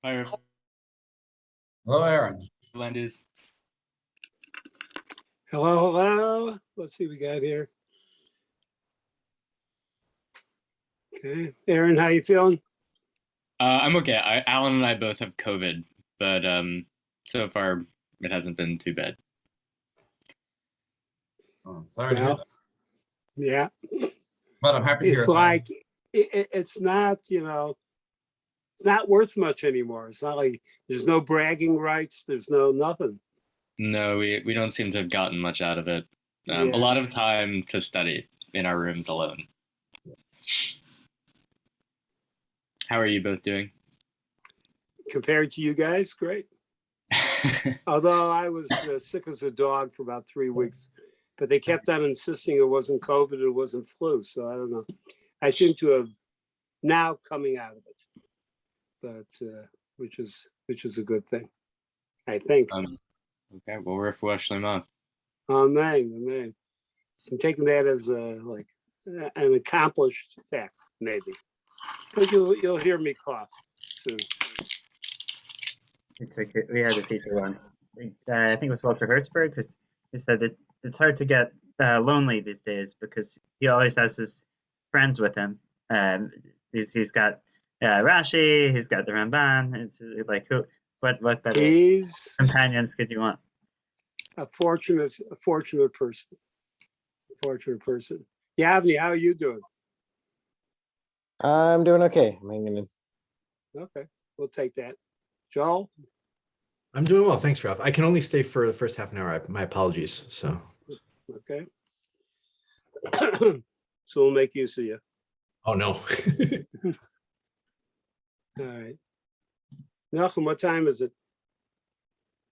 Hi, Hello, Aaron. Landis. Hello, hello. Let's see what we got here. Okay, Aaron, how you feeling? I'm okay. Alan and I both have COVID, but so far it hasn't been too bad. Oh, sorry to hear Well, that. yeah, But I'm happy to hear it's like it's not, it's not worth much anymore. It's not like there's no bragging rights. There's no nothing. No, we don't seem to have gotten much out of it. A Yeah. lot of time to study in our rooms alone. How are you both doing? Compared to you guys, great. Although I was sick as a dog for about 3 weeks, but they kept on insisting it wasn't COVID, it wasn't flu. So I don't know. I seem to have now coming out of it, but which is a good thing, I think. Okay, well, refuah shlema. Amen, amen. I'm taking that as like an accomplished fact, maybe. But you'll hear me cough soon. We had a teacher once, I think it was Walter Hertzberg, because he said that it's hard to get lonely these days because he always has his friends with him. He's got Rashi, he's got the Ramban. It's like what better He's companions could you want? a fortunate person. Fortunate person. Yavni, how are you doing? I'm doing okay. I'm hanging in. Okay, we'll take that. Joel? I'm doing well. Thanks, Ralph. I can only stay for the first half an hour. My apologies. So, Okay. So we'll make use of you. oh no. All right. Nachum, what time is it?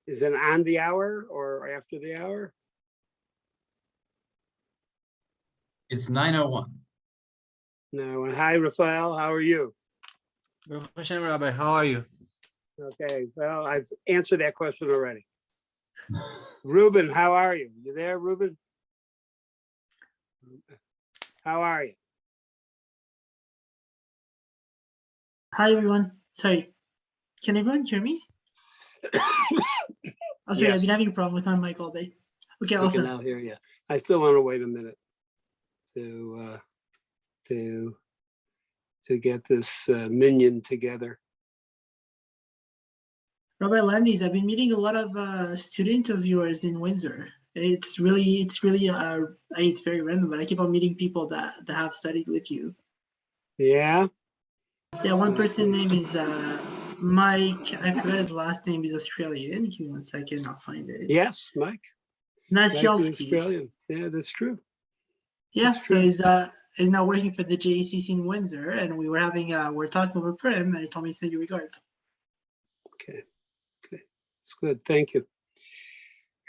Is it on the hour or after the hour? It's 9:01. No. And hi, Raphael. How are you? Baruch Hashem, Rabbi, how are you? Okay. Well, I've answered that question already. Ruben, how are you? You there, Ruben? How are you? Hi everyone. Sorry, can everyone hear me? Oh, sorry, Yes. I've been having a problem with my mic all day. Okay, We can awesome. now hear you. I still want to wait a minute to get this minion together. Rabbi Landis, I've been meeting a lot of student of yours in Windsor. It's very random, but I keep on meeting people that have studied with you. Yeah. Yeah, one person name is Mike. I forgot his last name. He's Australian. Give me 1 second, I'll find it. Yes, Mike. Mike is Nasielski. Australian. Yeah, that's true. Yeah, That's so true. he's now working for the JACC in Windsor, and we were having we're talking over Prim, and he told me to send you regards. Okay. It's good. Thank you.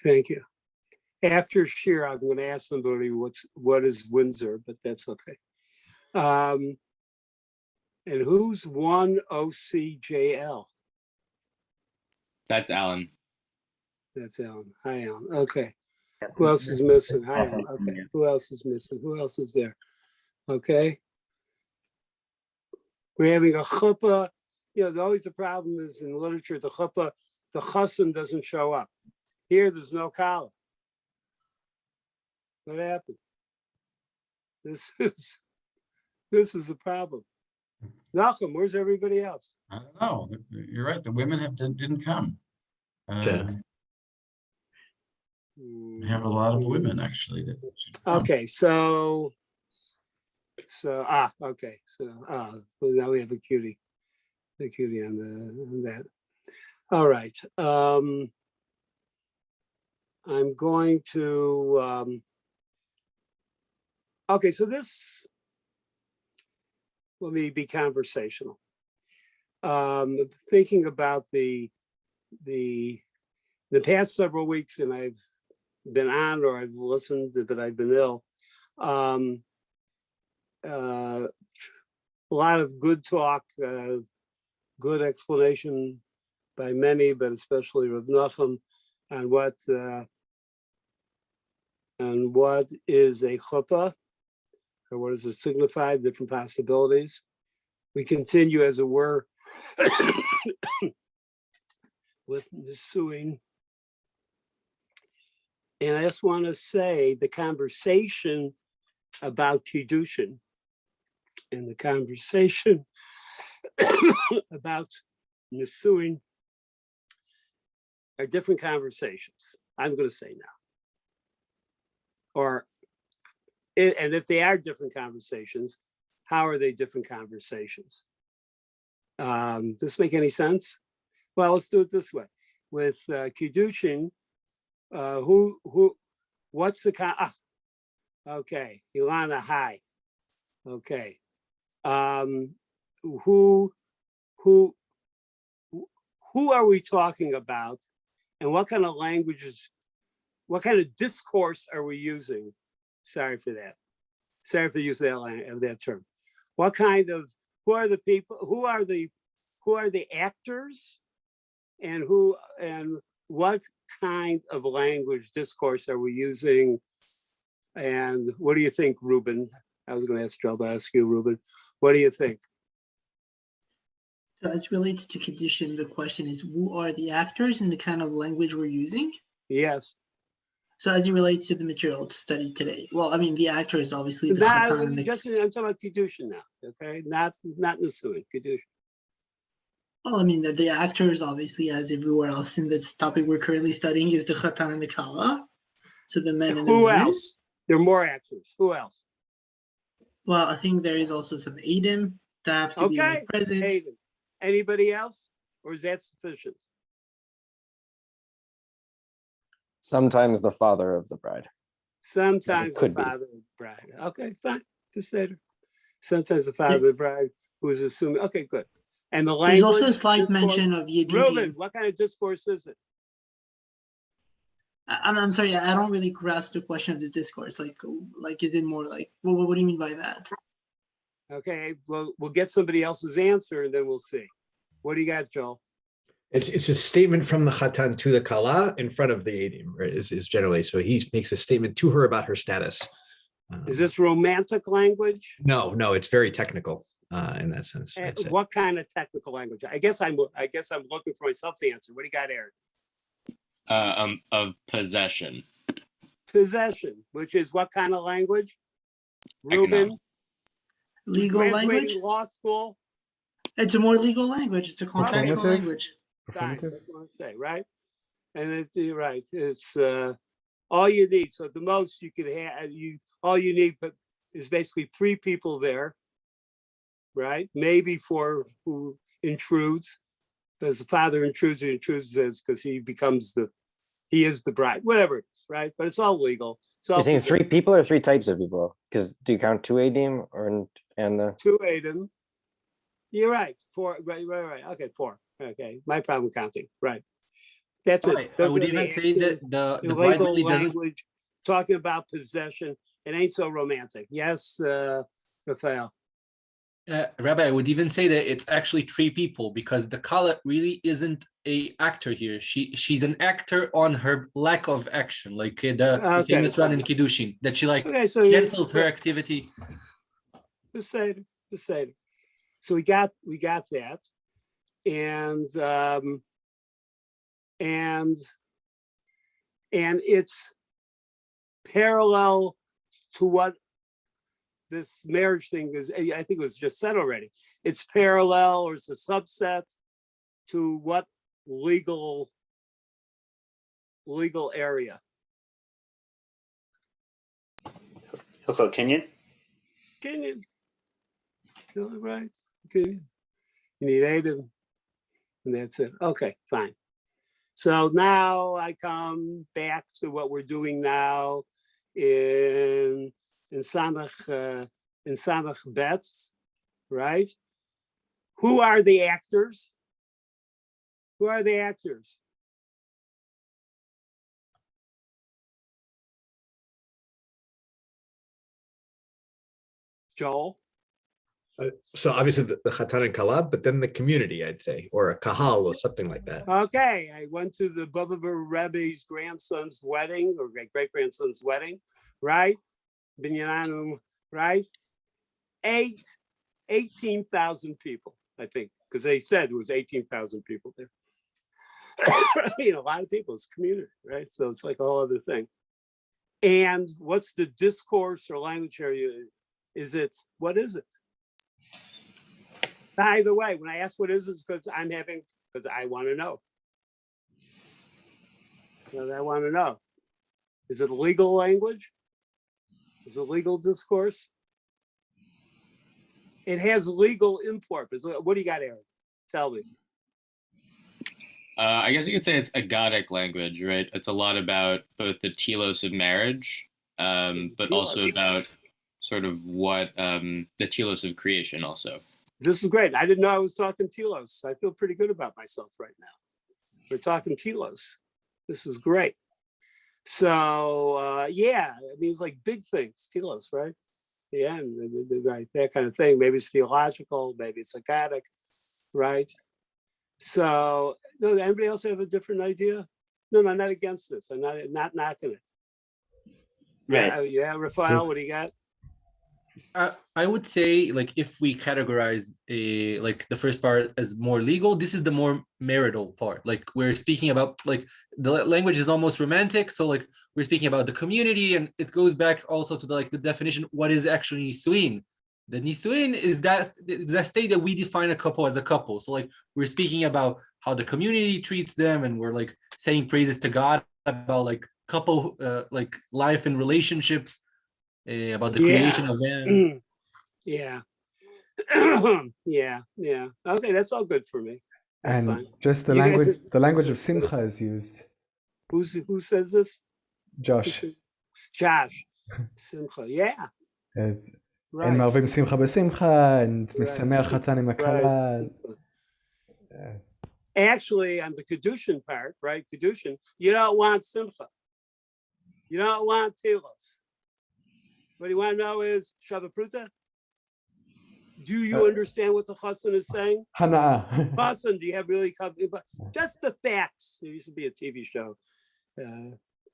Thank you. After Shir, I'm going to ask somebody what is Windsor, but that's okay. And who's 1OCJL? That's Alan. That's Alan. Hi, Alan. Okay. Who else is missing? Hi, Alan. Okay. Who else is missing? Who else is there? Okay. We're having a chuppah. Always the problem is in literature, the chuppah, the chassan doesn't show up. Here, there's no kala. What happened? This is a problem. Nachum, where's everybody else? I don't know. You're right. The women didn't come. We have a lot of women actually. Okay, so okay, well, now we have a cutie on that. All right. I'm going to okay, so this, let me be conversational. Thinking about the past several weeks, and I've been on or I've listened, but I've been ill. A lot of good talk, good explanation by many, but especially Rav Nachum, on what is a chuppah, or what does it signify, different possibilities. We continue, as it were, with Nisuin. And I just want to say the conversation about Kiddushin and the conversation about Nisuin are different conversations. I'm going to say now. And if they are different conversations, how are they different conversations? Does this make any sense? Well, let's do it this way. With Kiddushin, what's the, okay, Ilana, hi. Okay. Who are we talking about? And what kind of languages, what kind of discourse are we using? Sorry for that. Sorry for using that term. What kind of, who are the people, who are the actors, and what kind of language discourse are we using? And what do you think, Ruben? I was going to ask Joe, but I'll ask you, Ruben. What do you think? So as it relates to Kiddushin, the question is, who are the actors and the kind of language we're using? Yes. So as it relates to the material studied today, well, I mean, the actor is obviously the I'm Chatan and the... talking about Kiddushin now, okay? Not Nisuin, Kiddushin. Well, I mean, the actors, obviously, as everywhere else in this topic we're currently studying, is the Chatan and the Kala. So the men and the Who women. else? There are more actors. Who else? Well, I think there is also some Adim that have to be like, present. Hayden. Anybody else? Or is that sufficient? Sometimes the father of the bride. Sometimes the could be. father of the bride. Okay, fine. Just say it. Sometimes the father of the bride who is assuming. Okay, good. And the language. There's also a slight discourse, mention of Yedidim. Ruben, what kind of discourse is it? I'm sorry, I don't really grasp the question of the discourse. Like is it more like, what do you mean by that? Okay, well, we'll get somebody else's answer and then we'll see. What do you got, Joel? It's a statement from the Chatan to the Kala in front of the Adim, right? Is generally, so he makes a statement to her about her status. Is this romantic language? No, it's very technical in that sense. I'd say. What kind of technical language? I guess I'm looking for myself to answer. What do you got, Aaron? Of possession. Possession, which is what kind of language? Ruben? Legal language? Law school? It's a more legal language. It's a contractual language. Fine, that's what I say, right? And it's right. It's all you need. So the most you could have, all you need, but is basically 3 people there, right? Maybe 4 who intrudes, because the father intrudes because he is the bride, whatever it is, right? But it's all legal. So You're saying 3 people or 3 types of people? Because do you count 2 Adim and the 2 Adim? You're right. 4. Right. Okay, 4. Okay, my problem counting. Right. That's it. I would even say that the bride legal really doesn't. language talking about possession. It ain't so romantic. Yes, Raphael. Rabbi, I would even say that it's actually 3 people, because the Kala really isn't a actor here. She's an actor on her lack of action, like the famous one in Kiddushin, that she cancels her activity. The Seder. So we got that, and it's parallel to what this marriage thing is. I think it was just said already. It's parallel, or it's a subset to what legal area? Also Kenyan. Right. Kenyan. You need Adam, and that's it. Okay, fine. So now I come back to what we're doing now in Samach Betz, right? Who are the actors? Joel? So obviously the Chatan and Kala, but then the community, I'd say, or a Kahal or something like that. Okay, I went to the Baba Rebbe's grandson's wedding, or great-grandson's wedding, right? Binyananu, right? 18,000 people, I think. because they said there was 18,000 people there. A lot of people, it's community, right? So it's like a whole other thing. And what's the discourse or language area? What is it? Either way, when I ask what is it, because I want to know. I want to know. Is it legal language? Is it legal discourse? It has legal import. What do you got, Aaron? Tell me. I guess you could say it's agadic language, right? It's a lot about both the telos of marriage, but also about sort of what the telos of creation also. This is great. I didn't know I was talking telos. I feel pretty good about myself right now. We're talking telos. This is great. So it's like big things, telos, right? Yeah, and right, that kind of thing. Maybe it's theological, maybe it's agadic, right? So, no, anybody else have a different idea? No, I'm not against this. I'm not knocking it. Right. Yeah, Raphael, what do you got? I would say, like, if we categorize like the first part as more legal, this is the more marital part. Like, we're speaking about, like, the language is almost romantic, so like we're speaking about the community, and it goes back also to the definition, what is actually nisuin. The nisuin is that state that we define a couple as a couple. So like we're speaking about how the community treats them, and we're like saying praises to God about like couple like life and relationships, about the creation of them. Yeah. yeah. Okay, that's all good for me. That's And fine. just the language of simcha is used. Who says this? Josh. Josh. Simcha. Yeah. Right. And marvim simcha b'simcha, and misameach chatan im hakala. Actually, on the Kedushin part, right? Kedushin, you don't want simcha. You don't want telos. What you want to know is Shabbat. Do you understand what the chassan is saying? Hana'ah. Chassan, do you have really just the facts? There used to be a TV show,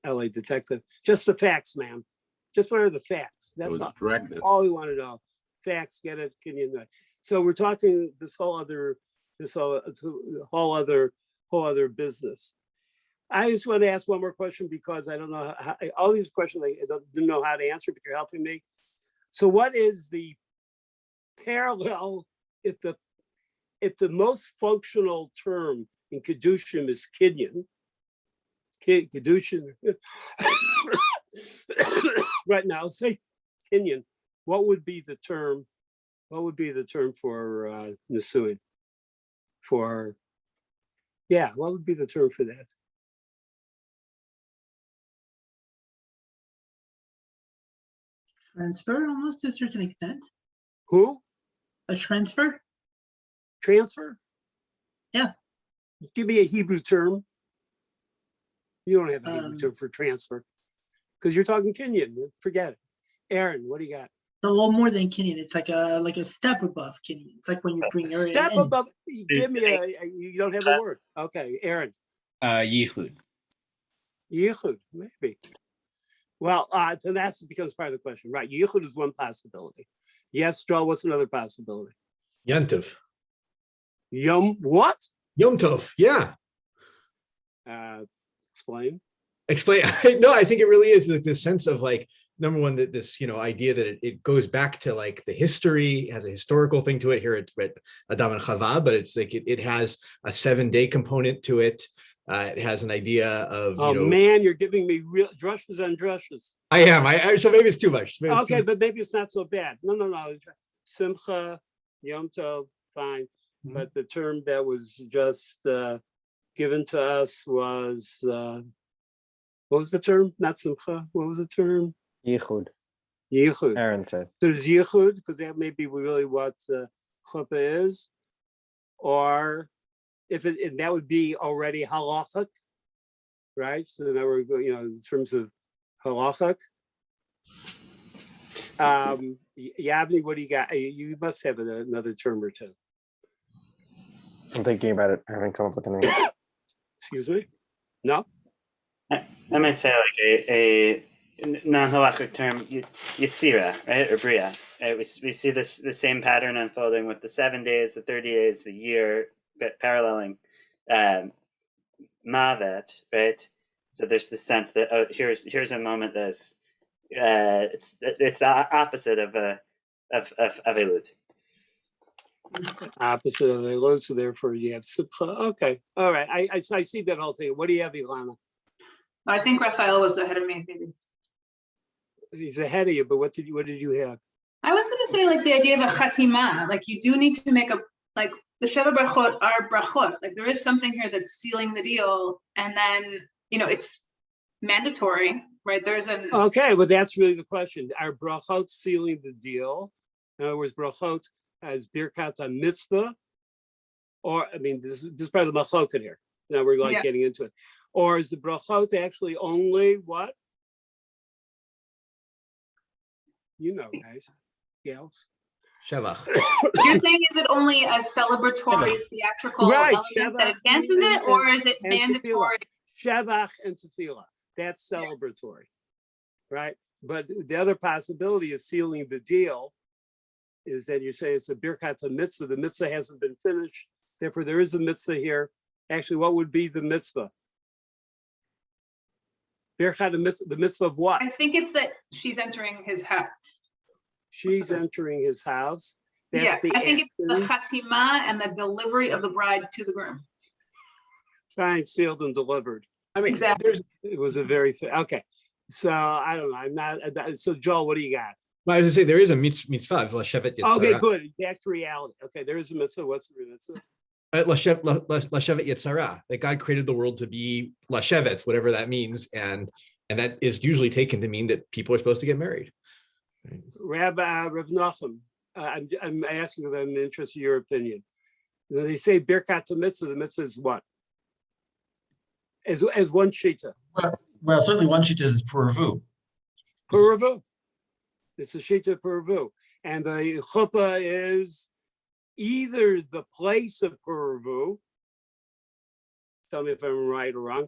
LA Detective. Just the facts, man. Just what are the facts? That's all we want to know. Facts, get it? Can you know? So we're talking this whole other business. I just want to ask one more question because I don't know how, all these questions I didn't know how to answer, but you're helping me. So what is the parallel if the most functional term in Kedushin is Kinyan? Kedushin right now, say Kinyan. What would be the term? What would be the term for Nisuin? What would be the term for that? Transfer, almost to a certain extent. Who? A transfer? Transfer? Yeah. Give me a Hebrew term. You don't have a Hebrew term for transfer because you're talking Kenyan. Forget it. Aaron, what do you got? A little more than Kenyan. It's like a step above Kenyan. It's like when you bring your step above. Give me you don't have a word. Okay, Aaron. Yichud. Yichud, maybe. Well, so that becomes part of the question, right? Yichud is one possibility. Yes, Joel, what's another possibility? Yontiv. What? Yom Tov, yeah. Explain. No, I think it really is like this sense of like, number one, that this, idea that it goes back to like the history, has a historical thing to it. Here it's Adam and Chava, but it's like it has a 7-day component to it. It has an idea of, man, you're giving me real drushes on drushes. I am. So maybe it's too much. But maybe it's not so bad. No. Simcha, Yom Tov, fine. Mm-hmm. But the term that was just given to us was, what was the term? Not Simcha. What was the term? Yichud. Yichud. Aaron said. So there's Yichud, because that may be really what chuppah is. Or if and that would be already halachic, right? So now we're going, in terms of halachic. Yavni, what do you got? You must have another term or two. I'm thinking about it. I haven't come up with anything. Excuse me? No? I might say like a non-halachic term, Yitzira, right? Or Bria. we see the same pattern unfolding with the 7 days, the 30 days, the year, but paralleling Mavet, right? So there's the sense that here's a moment that's it's the opposite of Avelut. Opposite of Elul, so therefore you have Simcha. Okay, all right. I see that whole thing. What do you have, Ilana? I think Raphael was ahead of me, maybe. He's ahead of you, but what did you have? I was going to say like the idea of a chatima, like you do need to make a, like the Sheva Brachot are brachot, like there is something here that's sealing the deal, and then, it's mandatory, right? There's an... Okay, well, that's really the question. Are brachot sealing the deal? In other words, brachot as birkat mitzvah, or, this is part of the machloket here. Now we're getting into it. Or is the brachot actually only what? Guys, gals. Shevach. You're saying, is it only a celebratory theatrical element that advances it, or is it mandatory? Shevach and tefillah, that's celebratory, right? But the other possibility is sealing the deal, is that you're saying it's a birkat mitzvah. The mitzvah hasn't been finished, therefore there is a mitzvah here. Actually, what would be the mitzvah? Birkat mitzvah, the mitzvah of what? I think it's that she's entering his house. She's entering his house. I think it's the chatima and the delivery of the bride to the groom. Signed, sealed, and delivered. Exactly. It was a very okay. So I don't know. I'm not. So Joel, what do you got? Well, I was going to say there is a mitzvah of Lashevet Yitzhara. Okay, good. Back to reality. Okay, there is a mitzvah. What's the mitzvah? Lashevet Yitzhara, that God created the world to be Lashevet, whatever that means, and that is usually taken to mean that people are supposed to get married. Rabbi Rav Nachum, I'm asking because I'm interested in your opinion. They say birkat mitzvah. The mitzvah is what? As one shita. Well, certainly one shita is puravu. Puravu. It's a shita puravu, and the chuppah is either the place of puravu. Tell me if I'm right or wrong.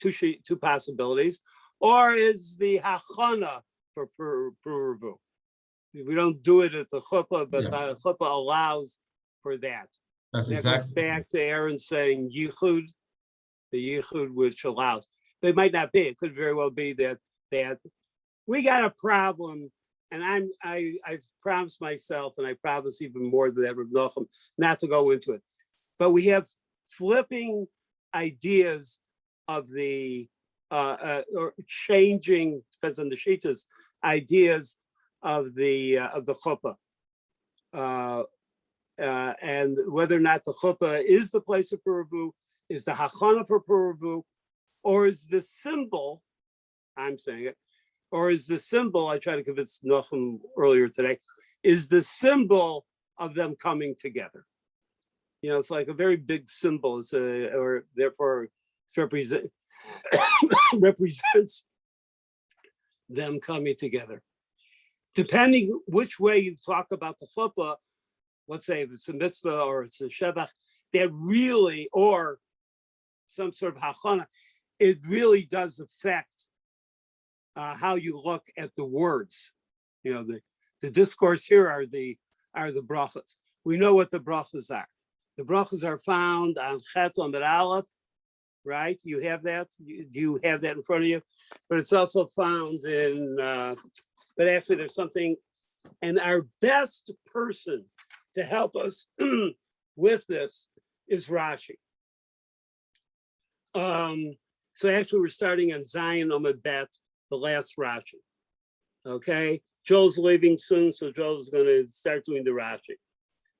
Two possibilities, or is the hachana for puravu. We don't do it at the chuppah, but the chuppah allows for that. That's that exactly. goes back to Aaron saying yichud, the yichud which allows. But it might not be. It could very well be that we got a problem, and I've promised myself, and I promise even more than that, Rav Nachum, not to go into it. But we have flipping ideas of the or changing, depends on the shitas, ideas of the chuppah, and whether or not the chuppah is the place of puravu, is the hachana for puravu, or is the symbol, I'm saying it, or is the symbol, I tried to convince Nachum earlier today, is the symbol of them coming together. It's like a very big symbol, or therefore it represents them coming together. Depending which way you talk about the chuppah, let's say if it's a mitzvah or it's a shevach, that really, or some sort of hachana, it really does affect how you look at the words. The discourse here are the brachas. We know what the brachas are. The brachas are found on Chet Amud Aleph, right? You have that? Do you have that in front of you? But it's also found in, but actually there's something, and our best person to help us with this is Rashi. So actually we're starting on Zion Amud Bet, the last Rashi. Okay, Joel's leaving soon, so Joel's going to start doing the Rashi.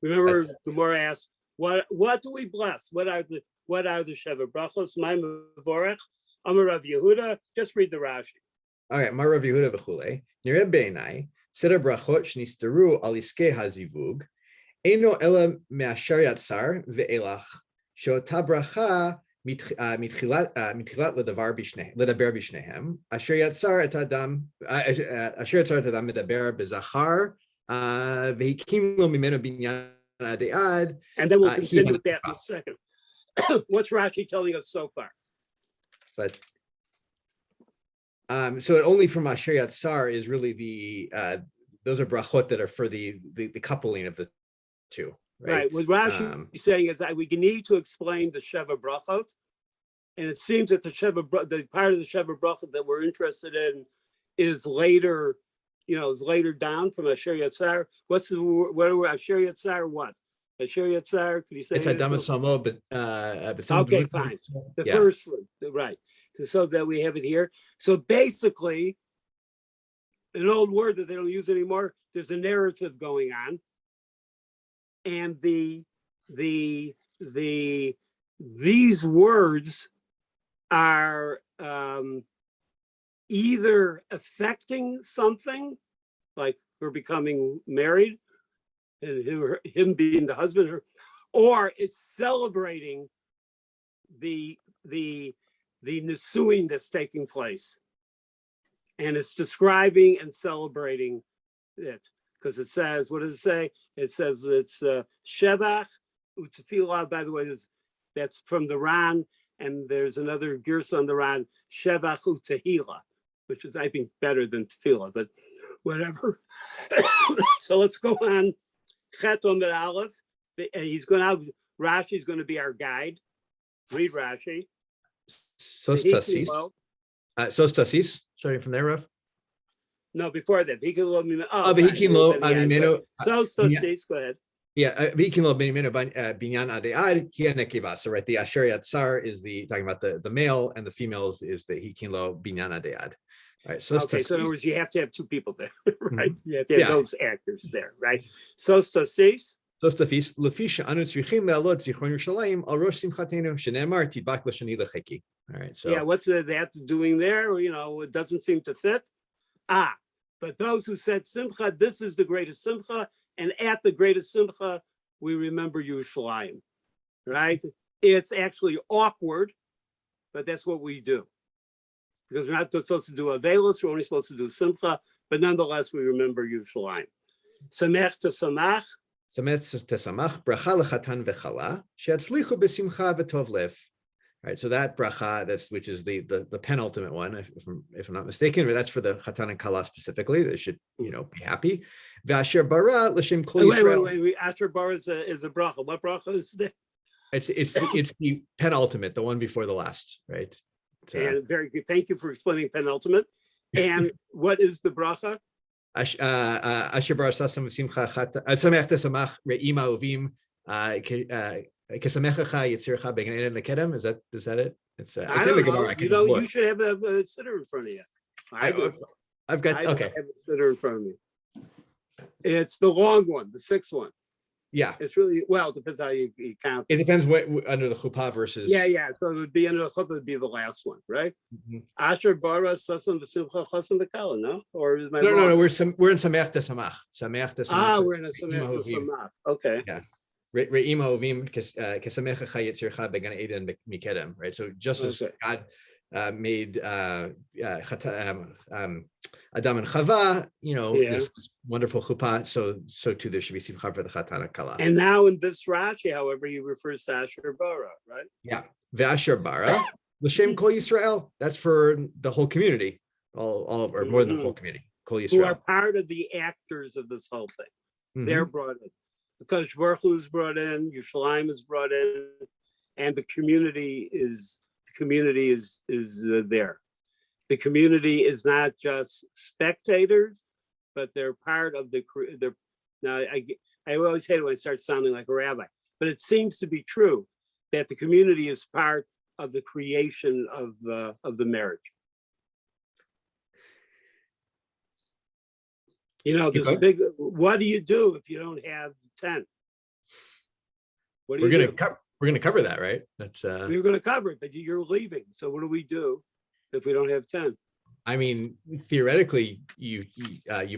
Remember, Gemara asks, what do we bless? What are the Sheva Brachos? My Mevorach, Amar Rav Yehuda. Just read the Rashi. All right, Amar Rav Yehuda v'chulei. Nireh beinai seder brachot shnistaru al iskei hazivug eino ela me'asher yatzar ve'elach she'ota bracha מתחילת לדבר בשניהם, אשר יצר את האדם מדבר בזכר, והקים לו ממנו בניין עד עד. And then we'll continue with that in a second. What's Rashi telling us so far? But so only from Asher Yatzar is really those are brachot that are for the coupling of the two. Right. What Rashi is saying is that we need to explain the Sheva brachot, and it seems that the part of the Sheva brachot that we're interested in is later, is later down from Asher Yatzar. What's the what are we, Asher Yatzar? What Asher Yatzar? Could you say? It's Adam Samo, but okay, fine. The first one, right? So that we have it here. So basically, an old word that they don't use anymore. There's a narrative going on, and these words are either affecting something, like her becoming married, and him being the husband, or it's celebrating the nisuing that's taking place, and it's describing and celebrating it, because it says, what does it say? It says it's shevach utfilah. By the way, that's from the Ran, and there's another girsa on the Ran, shevach utahila, which is, I think, better than tefillah, but whatever. So let's go on. Chet Omer Aleph. He's going to, Rashi's going to be our guide. Read Rashi. Sostasis. Sostasis. Starting from there, Rav. No, before that. Sostasis. Go ahead. Yeah, binyan adead hianekiva. So right, the Asher Yatzar is talking about the male, and the females is the hikinlo binyan adead. All right, so okay, so in other words, you have to have two people there, right? Mm-hmm. You have to have those actors there, right? Sostasis. Sostafis lefisha anu tzrichim le'alot zichron Yerushalayim al rosh simchatenu shenemar tidbak l'shani lecheki. All right, so what's that doing there? It doesn't seem to fit. But those who said simcha, this is the greatest simcha, and at the greatest simcha, we remember Yerushalayim, right? It's actually awkward, but that's what we do. Because we're not supposed to do Avelis, we're only supposed to do Simcha, but nonetheless, we remember Yerushalayim. Samech to Samach. Samech to Samach, bracha lechatan v'chala, she'atzlichu b'simcha v'tov lev. All right, so that bracha, which is the penultimate one, if I'm not mistaken, but that's for the chatan and kala specifically. They should, be happy. V'asher bara l'shem kol Yisrael. Wait. Asher bara is a bracha. What bracha is that? It's the penultimate, the one before the last, right? And very good. Thank you for explaining penultimate. And what is the bracha? Asher bara sasam v'simcha samech tesamach re'ima uvim kesamechacha yitzircha began eden lekedem. Is that it? It's in the Gemara. You should have a sitter in front of you. I've got okay. I have a sitter in front of me. It's the long one, the sixth one. Yeah, it's really, it depends how you count. It depends what under the chuppah versus. Yeah. So it would be under the chuppah, would be the last one, right? Asher bara sasam v'simcha chasam v'kala, no? Or is my no. We're in samech tesamach. Samech tesamach. We're in a samech tesamach. Okay. Yeah. Re'ima ovim kesamecha chayitzircha began eden mikedem. Right. So just as God made Adam and Chava, this wonderful chuppah, so too there should be simcha for the chatan and kala. And now in this Rashi, however, he refers to Asher bara, right? Yeah, ve'asher bara l'shem kol Yisrael. That's for the whole community, all or more than the whole community. Kol Yisrael, who are part of the actors of this whole thing. They're brought in because Baruch Hu is brought in, Yerushalayim is brought in, and the community is there. The community is not just spectators, but they're part of now I always hate it when I start sounding like a rabbi, but it seems to be true that the community is part of the creation of the marriage. There's a big, what do you do if you don't have 10? What do you do? We're going to cover that, right? We're going to cover it, but you're leaving. So what do we do if we don't have 10? I mean, theoretically, you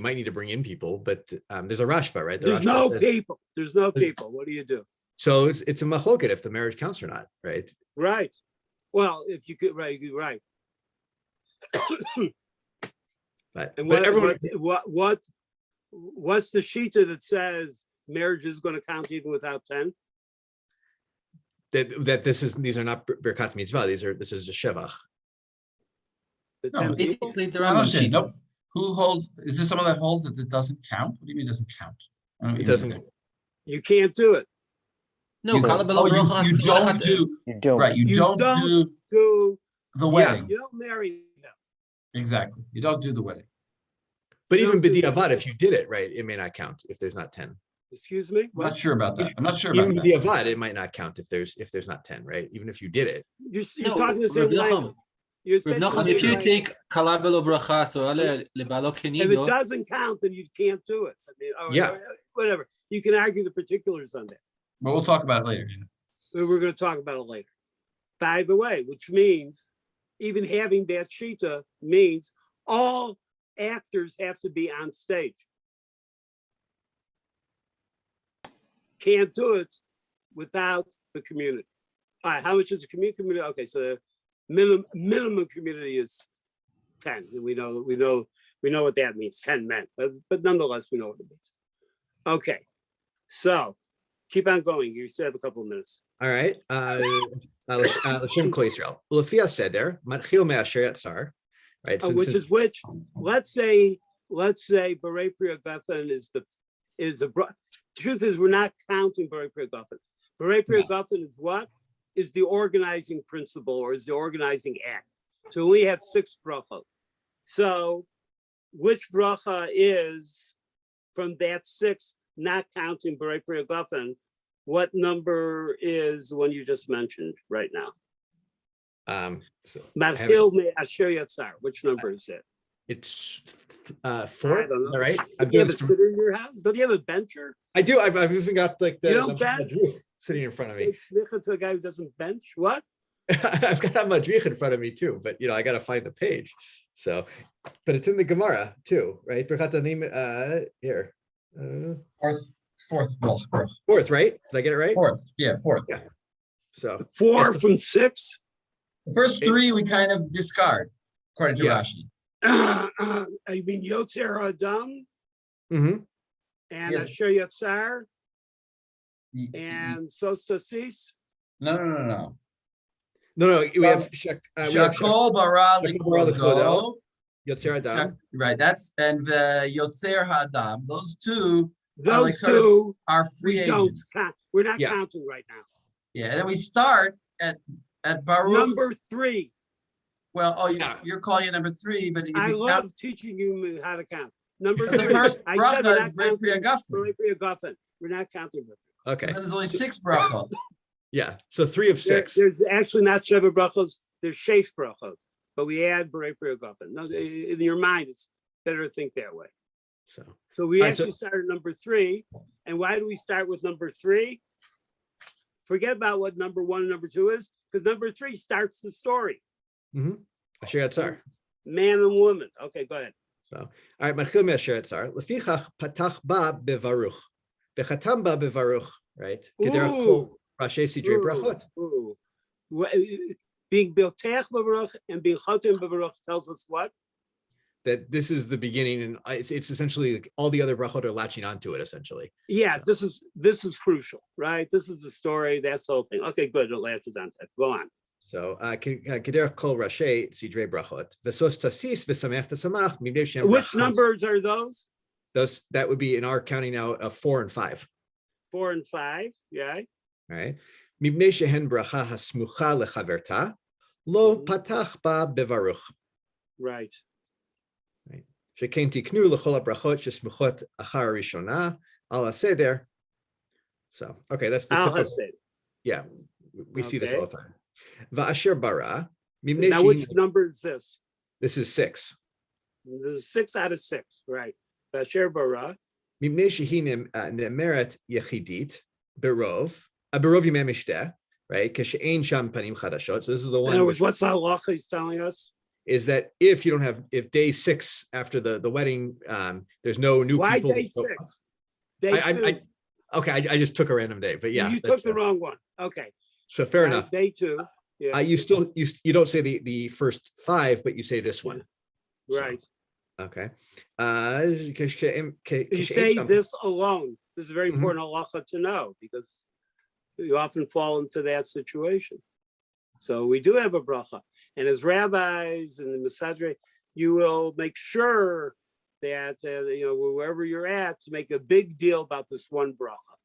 might need to bring in people, but there's a rashba, right? There's no people. There's no people. What do you do? So it's a machloket if the marriage counts or not, right? Right. Well, if you could, right. But everyone, what's the shita that says marriage is going to count even without 10? That these are not birkat mitzvah. This is a shevach. No, basically there are no sheets. Who holds? Is there someone that holds that it doesn't count? What do you mean it doesn't count? It doesn't. You can't do it. No, you Kala don't, you don't do You don't. right. You don't do the wedding. You don't marry them. Exactly. You don't do the wedding. But even b'diavad, if you did it, right, it may not count if there's not 10. Excuse me? I'm not sure about that. I'm not sure about Even that. b'diavad, it might not count if there's not 10, right? Even if you did it. You're talking the same language. If you take Kala Belo Bracha, so Lebalo if it Kenido, doesn't count, then you can't do it. I mean, or whatever. You can argue the particulars on that. But we'll talk about it later. We're going to talk about it later. By the way, which means even having that shita means all actors have to be on stage. Can't do it without the community. All right, how much is the community? Okay, so the minimum community is 10. And we know what that means, 10 men, but nonetheless, we know what it means. Okay, so keep on going. You still have a couple of minutes. All right. L'shem Kol Yisrael. L'fi haseder, matchil me'asher yatzar. Right. Which is which? Let's say Borei Pri Hagafen is a. The truth is, we're not counting Borei Pri Hagafen. Borei Pri Hagafen is what? Is the organizing principle or is the organizing act. So we have 6 brachot. So which bracha is from that 6, not counting Borei Pri Hagafen? What number is the one you just mentioned right now? Marchil me'asher yatzar. Which number is it? It's 4. All right. Do you have a sitter in your house? Don't you have a bencher? I do. I've even got like the bench? sitting in front of me. To a guy who doesn't bench. What? I've got a madrich in front of me too, but I got to find the page. So, but it's in the Gemara too, right? Here. Fourth, right? Did I get it right? Fourth. Yeah. So 4 from 6. The first 3 we kind of discard, according to Rashi. I mean Yotzer Adam and Asher Yatzar and Sostasis. No. We have Shakol Bara Lichodo. Yotzer Adam. Right. That's and Yotzer Hadam. Those two are free agents. We're not counting right now. Yeah, and then we start at Baruch. Number 3. Well, you're calling it number 3, but I love teaching you how to count. Number 3. The first bracha is Borei Pri Hagafen. We're not counting. Okay. And there's only 6 brachot. Yeah. So 3 of 6. There's actually not Sheva brachos. There's Sheish brachos, but we add Borei Pri Hagafen. No, in your mind, it's better to think that way. So we actually start at number 3. And why do we start with number 3? Forget about what number 1 and number 2 is, because number 3 starts the story. Asher yatzar. Man and woman. Okay, go ahead. So, all right. Marchil me'asher yatzar. Lefichach patach ba bevaruch. Vechatam ba bevaruch. Right. Kederach kol rashi sidrei brachot. Being bilteach bevaruch and being chotem bevaruch tells us what? That this is the beginning, and it's essentially like all the other brachot are latching onto it. Essentially. Yeah. So. This is crucial, right? This is the story. That's the whole thing. Okay, good. It latches onto it. Go on. So, kederach kol rashi sidrei brachot. V'sos tasis v'samech tasamach mibnei shem. Which numbers are those? That would be in our counting now of 4 and 5. 4 and 5. Yeah. All right. Mibnei shehen bracha hasmucha lechaverta lo patach ba bevaruch. Right. Sheken tiknu lechol habrachot shesmuchot achar rishona al haseder. So, okay, that's the typical. Yeah, we see this all the time. Va'asher bara. Now, which number is this? This is 6. This is 6 out of 6, right? Va'asher bara. Mimnei shehi nemeret yechidit berov yimei mishteh, right? Keshe'ein sham panim chadashot. So this is the one. In other words, what's the halacha he's telling us? Is that if day 6 after the wedding, there's no new Why people. Why day 6? Day 2. I just took a random day, but yeah. You took the wrong one. Okay. So fair enough. Day 2. Yeah. You don't say the first 5, but you say this one. Right. So, okay. You say this alone. This is a very important halacha to know because you often fall into that situation. So we do have a bracha. And as rabbis and the Misadre, you will make sure that wherever you're at, to make a big deal about this one bracha.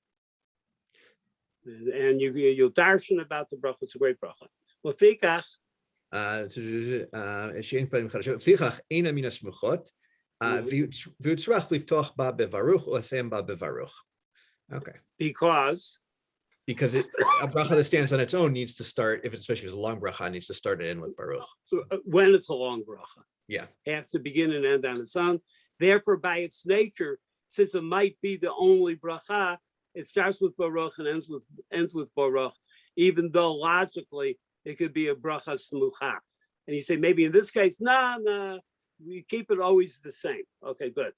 And you'll darshan about the bracha. It's a great bracha. Lefikach. לפיכך אינה מן הסמוכות, ויוצרך לפתוח בה בברוך ולסיים בה בברוך. Okay. Because a bracha that stands on its own needs to start, especially if it's a long bracha, needs to start and end with baruch. When it's a long bracha. Yeah. It has to begin and end on its own. Therefore, by its nature, since it might be the only bracha, it starts with baruch and ends with baruch, even though logically it could be a bracha smucha. And you say, maybe in this case, nah, we keep it always the same. Okay, good.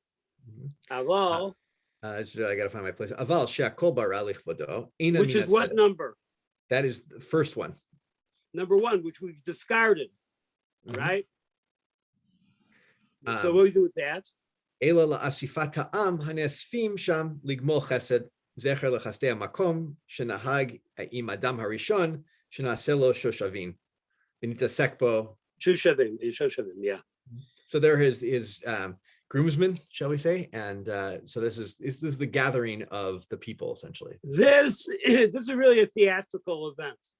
Aval. I gotta find my place. Aval shakol bara lichvodo. Which is what number? That is the first one. Number one, which we've discarded, right? So what do we do with that? Ela la'asifat ha'am hanesfim sham ligmol chesed zecher lechastei hamakom shenahag im adam harishon shenaseh lo shoshavim. V'nitasek bo. Shoshavim, yeah. So they're his groomsmen, shall we say? And so this is the gathering of the people, essentially. This is really a theatrical event,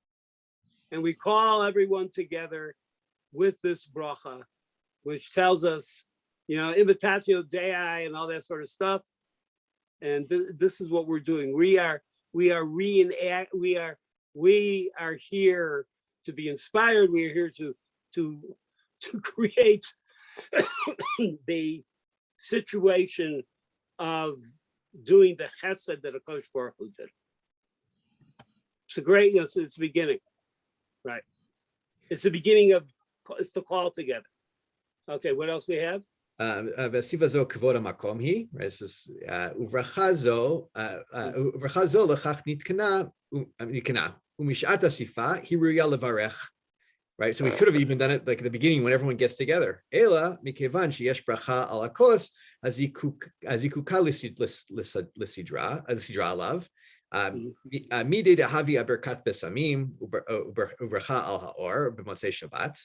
and we call everyone together with this bracha, which tells us, imitatio Dei and all that sort of stuff. And this is what we're doing. We are here to be inspired. We are here to create the situation of doing the chesed that HaKadosh Baruch Hu did. It's a great, it's the beginning, right? It's the beginning of, it's the call together. Okay, what else we have? V'siva zo kavod hamakom hi, right? This is uvracha zo lechach nitkana umishat asifa hi ruya levarech. Right, so we could have even done it like at the beginning when everyone gets together. Ela mikevan sheyesh bracha al hakos azikuka lisidra alav midei dehavi aberkat besamim ubracha al haor b'motzei Shabbat.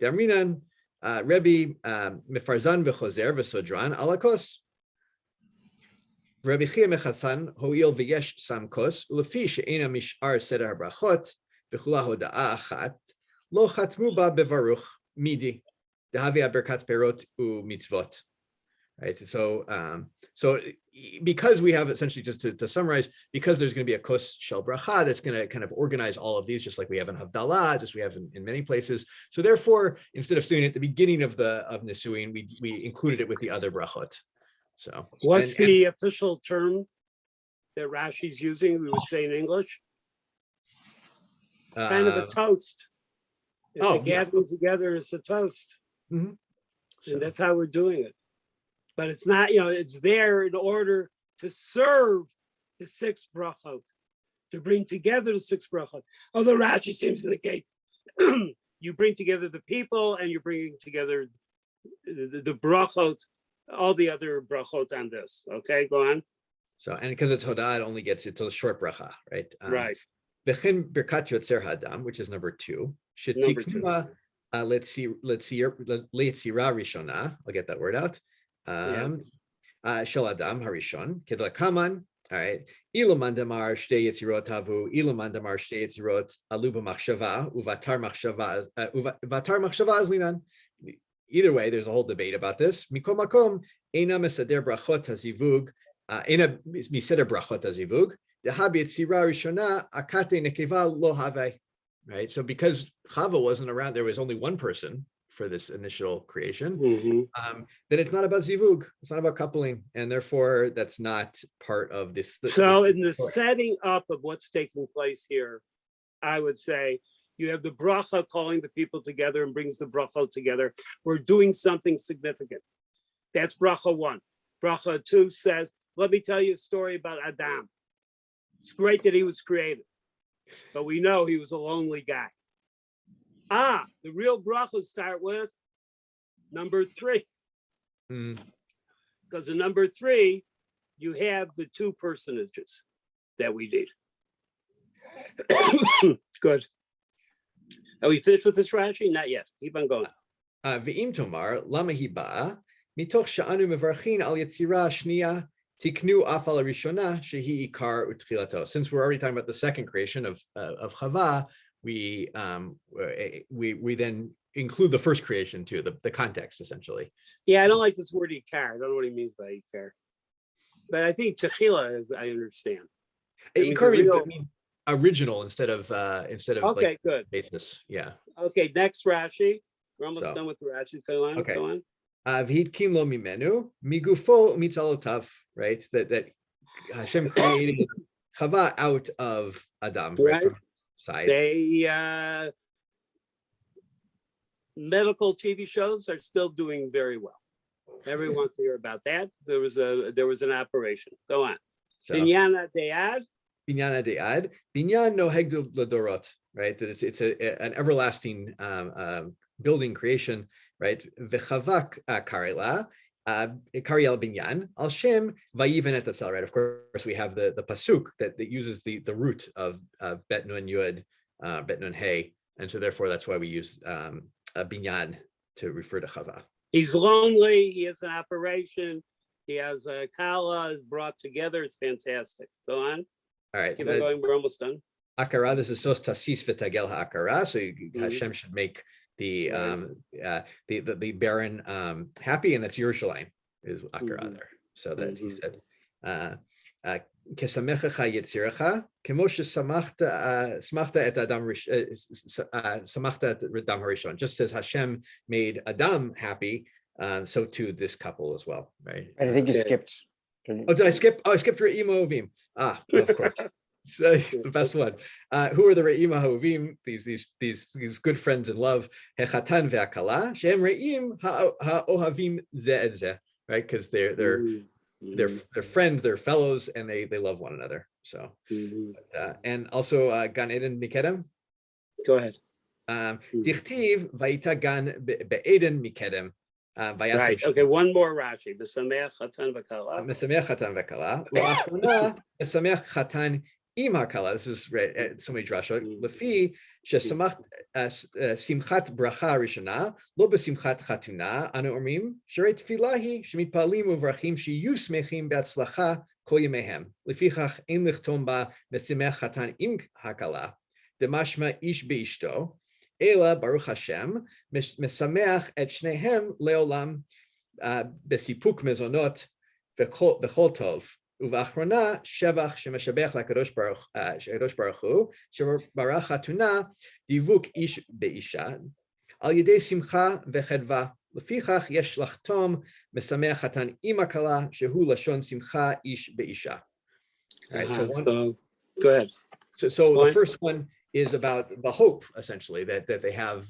D'amrinan Rebbe mefarzan v'chozer v'sodran al hakos. Rebbe Chia mechasan hoil v'yesh sam kos ulefi she'ena mishar seder brachot v'chula hoda'a achat. Lo chatmu ba bevaruch midi dehavi aberkat perot u mitzvot. Right. So because we have essentially, just to summarize, because there's going to be a kos shel bracha that's going to kind of organize all of these, just like we have in Havdalah, just we have in many places. So therefore, instead of doing it at the beginning of Nisuin, we included it with the other brachot. So what's the official term that Rashi's using? We would say in English, kind of a toast. It's gathering together, it's a toast. Mm-hmm. And that's how we're doing it. But it's not, it's there in order to serve the six brachot, to bring together the six brachot. Although Rashi seems to indicate you bring together the people and you're bringing together the brachot, all the other brachot on this. Okay, go on. So, and because it's Hodah, it's a short bracha, right? Right. V'chen birkat yotzer hadam, which is number 2. Shetiknua letzira rishona. I'll get that word out. Shel adam harishon kedlakaman. All right. Iluman damar shtei yetzirot havu. Iluman damar shtei yetzirot alu b'machshava uvatar machshava azlinan. Either way, there's a whole debate about this. Mikol makom eina mesader brachot hazivug. Eina miseder brachot hazivug. Dehabi yetzira rishona akate nekeva lo have. Right. So because Chava wasn't around, there was only one person for this initial creation. Mm-hmm. Then it's not about zivug. It's not about coupling, and therefore that's not part of this. So in the setting up of what's taking place here, I would say you have the bracha calling the people together and brings the bracha together. We're doing something significant. That's bracha 1. Bracha 2 says, let me tell you a story about Adam. It's great that he was created, but we know he was a lonely guy. The real brachas start with number 3. Because in number 3, you have the 2 personages that we need. Good. Are we finished with this Rashi? Not yet. Keep on going. Ve'im tomar lama hiba mitoch she'anu mevarchin al yetzira shniya tiknu afal rishona shehi ikar utchilato. Since we're already talking about the second creation of Chava, we then include the first creation too, the context essentially. Yeah, I don't like this word ikar. I don't know what he means by ikar. But I think techila, I understand. Ikar means original instead of okay, like good basis. Yeah. Okay, next Rashi. We're almost done with the Rashi. Go on. Okay. Go on. V'hitkin lo mimenu migufo mitzalotav. Right. That Hashem created Chava out of Adam. Right. From side. They medical TV shows are still doing very well. Everyone wants to hear about that. There was an operation. Go on. Binyana de'ad. Binyana de'ad. Binyan noheg ladorot. Right. That it's an everlasting building creation. Right. V'chavak karela. Kariel binyan al shem vayiven et asal. Right. Of course, we have the pasuk that uses the root of bet nun yud, bet nun hey, and so therefore that's why we use binyan to refer to Chava. He's lonely. He has an operation. He has a kala is brought together. It's fantastic. Go on. All right. Keep on going. We're almost done. Akara. This is sos tasis v'tagel ha'akara. So Hashem should make the barren happy, and that's Yerushalayim is akara there. So that he said, kesamechacha yetzirecha kemoshe samachta et adam samachta et Adam harishon. Just as Hashem made Adam happy, so too this couple as well, right? I think you skipped. Oh, did I skip? Oh, I skipped Re'im Ovim. Ah, of course. So, the best one. Who are the Re'im HaOvim? These good friends in love. Hechatan ve'akala shem Re'im ha'ohavim ze et ze. Right, because they're friends, they're fellows, and they love one another. So, and also Gan Eden Mikedem. Go ahead. Dichtiv vayita Gan be'Eden Mikedem. Right. Okay. One more Rashi. B'sameach chatan v'kala. B'sameach chatan v'kala. U'achrona b'sameach chatan im hakala. This is right. So many drashot. Lefi shesamach simchat bracha rishona lo b'simchat chatuna. Anu omrim sherei tfilahi shemitpalim uvrachim sheyu smechim be'atzlacha kol yemehem. Lefichach ein lichtom ba b'sameach chatan im hakala. Demashma ish beishto. Ela Baruch Hashem mesameach et shnehem leolam besipuk mezonot v'chol tov uv'achrona shevach shemeshabech lakadosh baruch hu shebarach hatuna divuk ish beisha al yedei simcha v'chedva lefichach yesh lachtom mesameach hatan imakala shehu lashon simcha ish beisha. Right. So go ahead. So the first one is about the hope, essentially, that they have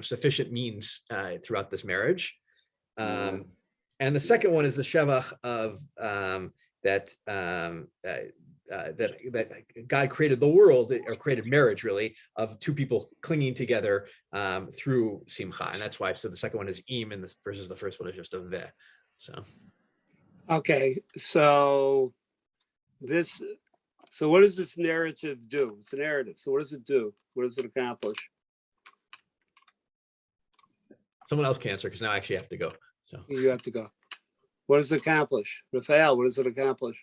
sufficient means throughout this marriage, and the second one is the shevach of that God created the world, or created marriage, really, of two people clinging together through simcha, and that's why I said the second one is im, and versus the first one is just a ve. So, okay, so what does this narrative do? It's a narrative. So what does it do? What does it accomplish? Someone else can answer, because now I actually have to go. So you have to go. What does it accomplish? Raphael, what does it accomplish?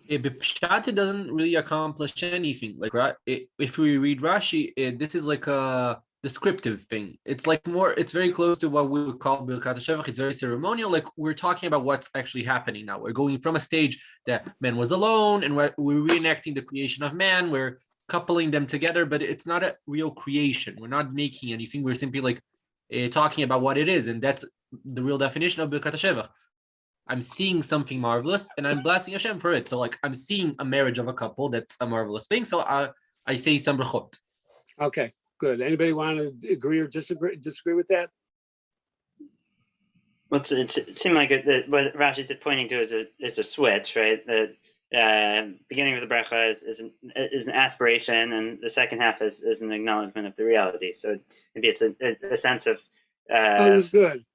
Pshat, it doesn't really accomplish anything. Like, if we read Rashi, this is like a descriptive thing. It's like it's very close to what we would call Birkat HaShevach. It's very ceremonial. Like, we're talking about what's actually happening now. We're going from a stage that man was alone, and we're reenacting the creation of man. We're coupling them together, but it's not a real creation. We're not making anything. We're simply like talking about what it is, and that's the real definition of Birkat HaShevach. I'm seeing something marvelous, and I'm blessing Hashem for it. So, like, I'm seeing a marriage of a couple. That's a marvelous thing. So I say some brachot. Okay. Good. Anybody want to agree or disagree with that? Well, it seemed like what Rashi is pointing to is a switch, right? The beginning of the bracha is an aspiration, and the second half is an acknowledgement of the reality. So maybe it's a sense of. That's good.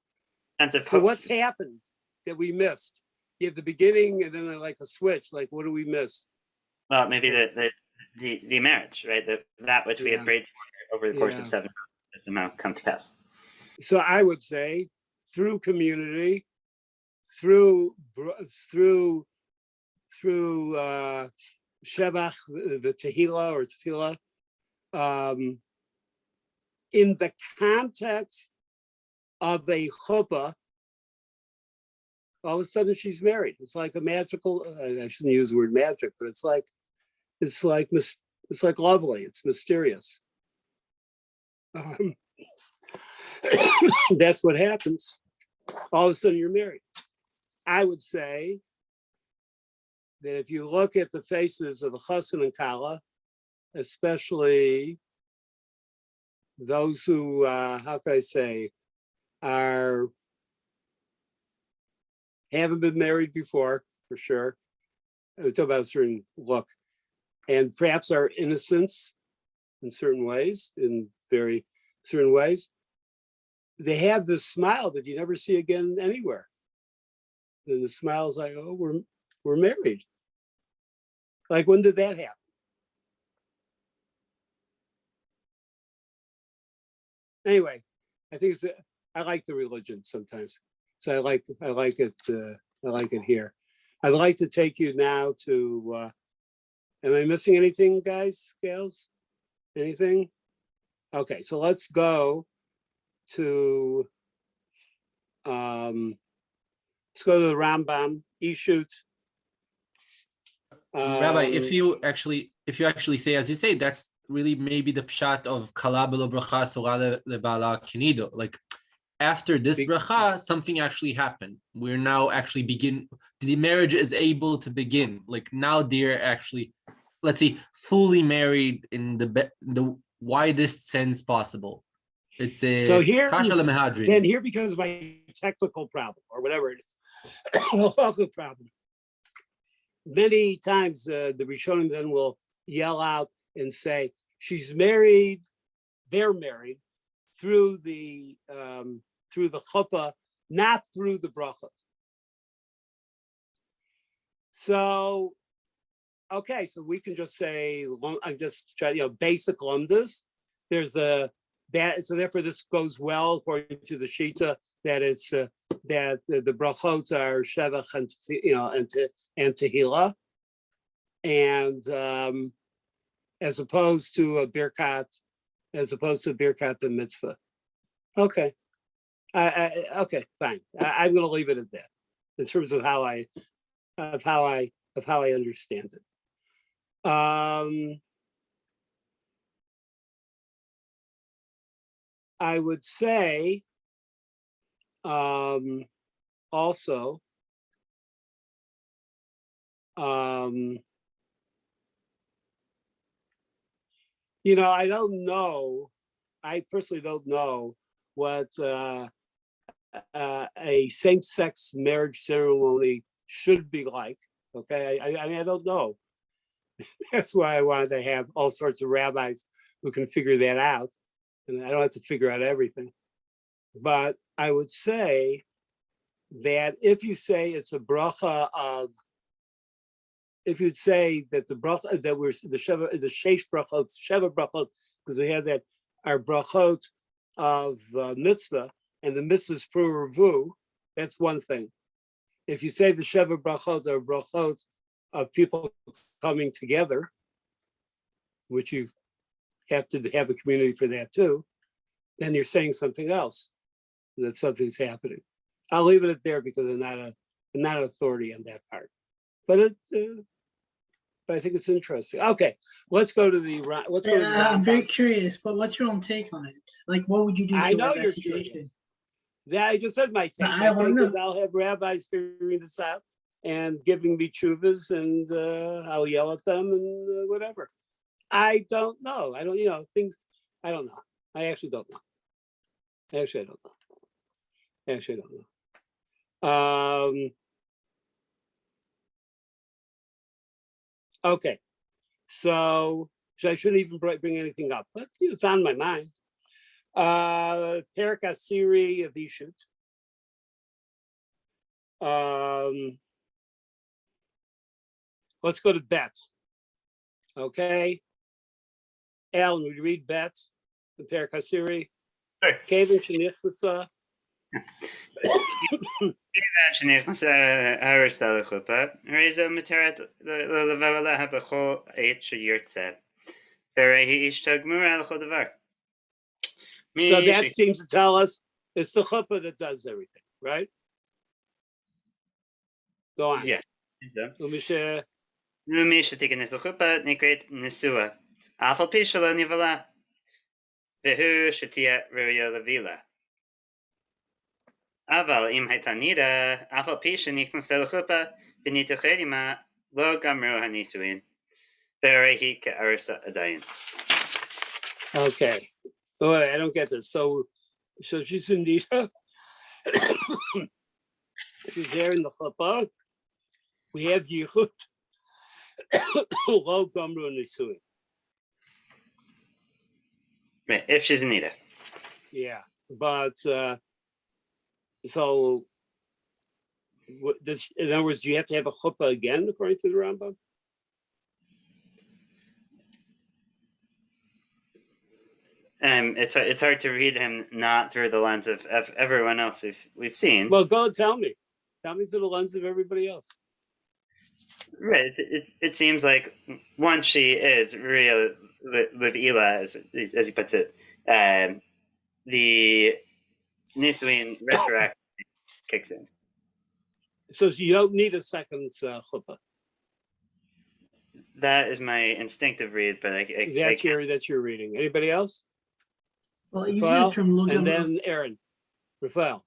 Sense of. So what's happened that we missed? You have the beginning, and then like a switch. Like, what do we miss? Well, maybe the marriage, right? That which we had prayed for over the course of 7 has somehow come to pass. So I would say through community, through Shevach, the Tehillah or Tefillah, in the context of a chuppah, all of a sudden she's married. It's like a magical, I shouldn't use the word magic, but it's like lovely, it's mysterious. That's what happens. All of a sudden you're married. I would say that if you look at the faces of a chassan and kala, especially those who, how can I say, haven't been married before, for sure. We talk about a certain look, and perhaps our innocence in certain ways, in very certain ways. They have this smile that you never see again anywhere. And the smile is like, oh, we're married. Like, when did that happen? Anyway, I think I like the religion sometimes. So I like it here. I'd like to take you now to, am I missing anything, guys, gals? Anything? Okay, so let's go to, let's go to the Rambam, Ishut. Rabbi, if you actually say, as you say, that's really maybe the pshat of Kala b'lo bracha surah lebala kinido. Like, after this bracha, something actually happened. We're now actually the marriage is able to begin. Like, now they're actually, let's say, fully married in the widest sense possible. It's a so here, then here because of my technical problem or whatever it is, problem. Many times the Rishonim then will yell out and say, she's married, they're married through the chuppah, not through the brachot. So, okay, so we can just say, I'm just trying, basic lumdas. There's so therefore this goes well according to the Shita that it's that the brachot are shevach and tehillah, and as opposed to a birkat the mitzvah. Okay, okay, fine. I'm going to leave it at that in terms of how I understand it. I would say also I don't know. I personally don't know what a same-sex marriage ceremony should be like. Okay, I mean, I don't know. That's why I wanted to have all sorts of rabbis who can figure that out, and I don't have to figure out everything. But I would say that if you say it's a bracha of, if you'd say that the bracha that we're the sheish brachot, sheva brachot, because we have that our brachot of mitzvah, and the mitzvah is per revu, that's one thing. If you say the sheva brachot are brachot of people coming together, which you have to have a community for that too, then you're saying something else, that something's happening. I'll leave it there because I'm not an authority on that part, but I think it's interesting. Okay, let's go to the. I'm very curious, but what's your own take on it? Like, what would you do? I know your situation. Yeah, I just said my take. My take is I'll have rabbis figuring this out and giving me tshuvas, and I'll yell at them and whatever. I don't know. I don't. Things. I don't know. I actually don't know. I don't know. Okay, so I shouldn't even bring anything up, but it's on my mind. Perek HaSiri of Ishut. Let's go to Bet. Okay, Alan, would you read Bet? The Perek HaSiri. Kevin Shenichasa. שנכנס הארסה לחופה, הרי זו מותרת לבוא עליה בכל עת שירצה, והרי היא אשתו גמורה לכל דבר. So that seems to tell us it's the chuppah that does everything, right? Go on. Yeah. Umisha. ומי שתיכנס לחופה נקראת נשואה, אף על פי שלא נבלה, והוא שתהיה ראויה לווילה. אבל אם הייתה נידה, אף על פי שנכנסה לחופה ונתאחד עמה, לא גמרו הנישואין, והרי היא כארסה עדיין. Okay. Oh, I don't get this. So she's in nida. She's there in the chuppah. We have yichud. Lo gamru nisuin. Right, if she's in nida. Yeah, but so in other words, do you have to have a chuppah again according to the Rambam? It's hard to read him not through the lens of everyone else we've seen. Well, go tell me through the lens of everybody else. Right. It seems like once she is real Liv'ila, as he puts it, the Nisuin retroactively kicks in. So you don't need a second chuppah. That is my instinctive read, but that's your reading. Anybody else? Well, Rafael, and then Aaron. Rafael.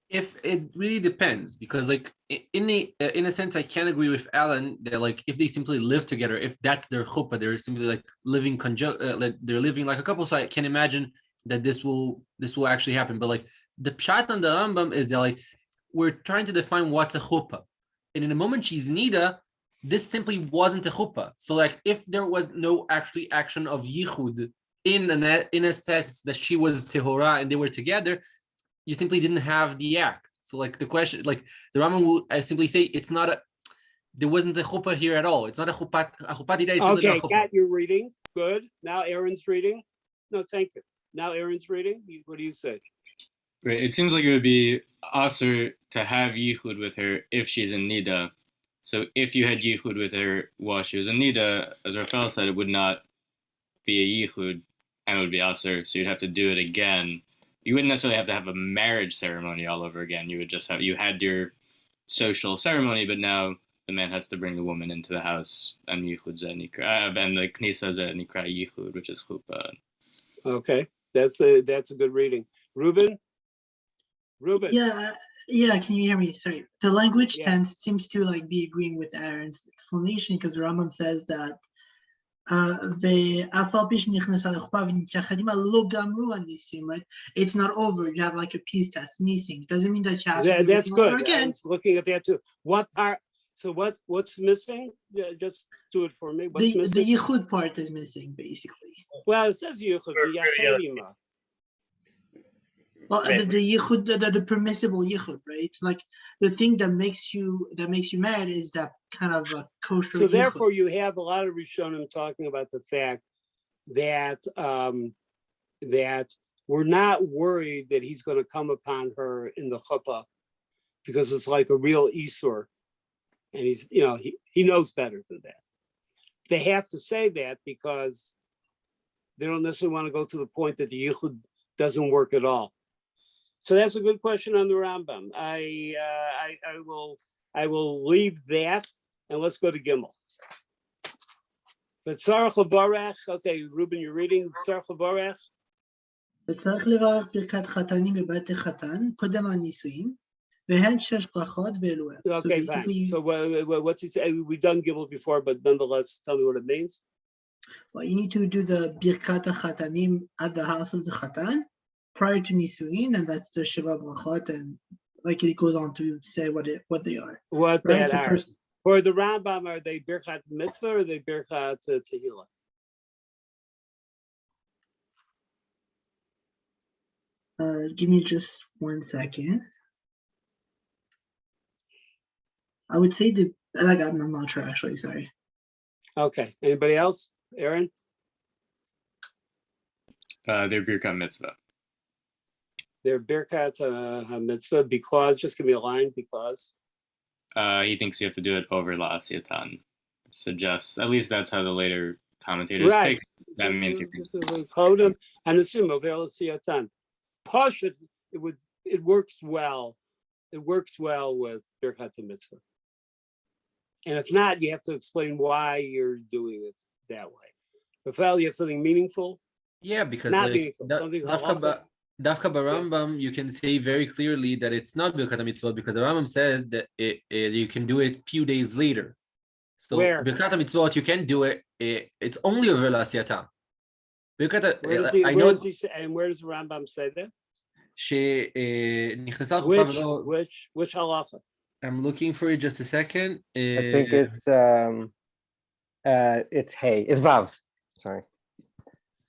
If it really depends, because like in a sense, I can agree with Alan that like if they simply live together, if that's their chuppah, they're simply like living like they're living like a couple. So I can imagine that this will actually happen. But like the pshat on the Rambam is that like we're trying to define what's a chuppah, and in the moment she's nida, this simply wasn't a chuppah. So like if there was no actually action of yichud in a sense that she was tehora and they were together, you simply didn't have the act. So like the question, like the Rambam will simply say there wasn't a chuppah here at all. It's not a chuppah. A chuppah is okay, got your reading. Good. Now Aaron's reading. No, thank you. Now Aaron's reading. What do you say? Right. It seems like it would be aser to have yichud with her if she's in nida. So if you had yichud with her while she was in nida, as Rafael said, it would not be a yichud and it would be aser. So you'd have to do it again. You wouldn't necessarily have to have a marriage ceremony all over again. You would just you had your social ceremony, but now the man has to bring the woman into the house, and yichud nikra, and the knisa nikra yichud, which is chuppah. Okay, that's a good reading. Ruben. Yeah. Can you hear me? Sorry. The language seems to like be agreeing with Aaron's explanation because the Rambam says that right? It's not over. You have like a piece that's missing. Doesn't mean that you have to that's good. Again. I was looking at that too. What part? So what's missing? Just do it for me. What's missing? The yichud part is missing, basically. Well, it says yichud. Well, the yichud, the permissible yichud, right? It's like the thing that makes you mad is that kind of a kosher. So therefore, you have a lot of Rishonim talking about the fact that that we're not worried that he's going to come upon her in the chuppah because it's like a real isur, and he's he knows better than that. They have to say that because they don't necessarily want to go to the point that the yichud doesn't work at all. So that's a good question on the Rambam. I will leave that and let's go to Gimel. But Tzarech Levarech, okay, Ruben, you're reading Tzarech Levarech. וצריך לברך ברכת חתנים בבית החתן, קודם הנישואין, והן 6 ברכות ואלוה. Okay, fine. So what's it say? We've done Gimel before, but nonetheless, tell me what it means. Well, you need to do the birkat hachatanim at the house of the chatan prior to nisuin, and that's the shiva brachot, and like it goes on to say what they are. What right? They are. For the Rambam, are they birkat mitzvah or are they birkat tehillah? Give me just 1 second. I would say I'm not sure actually. Sorry. Okay. Anybody else? Aaron? They're birkat mitzvah. their Birkat mitzvah because, just give me a line, because. He thinks you have to do it over La'asiyatan. Suggests, at least that's how the later commentators take that means Kodem and assume over La'asiyatan. Pashut, it works well. It works well with Birkat mitzvah. And if not, you have to explain why you're doing it that way. Rafael, you have something meaningful? Yeah, because Not like meaningful, something halachic. Dafka Barambam, you can say very clearly that it's not Birkat Mitzvot because the Rambam says that you can do it a few days later. So Where? Birkat Mitzvot, you can do it. It's only over La'asiyata. Where does he say, and where does the Rambam say that? Which halacha? I'm looking for it just a second. I think it's Hey. It's Vav. Sorry.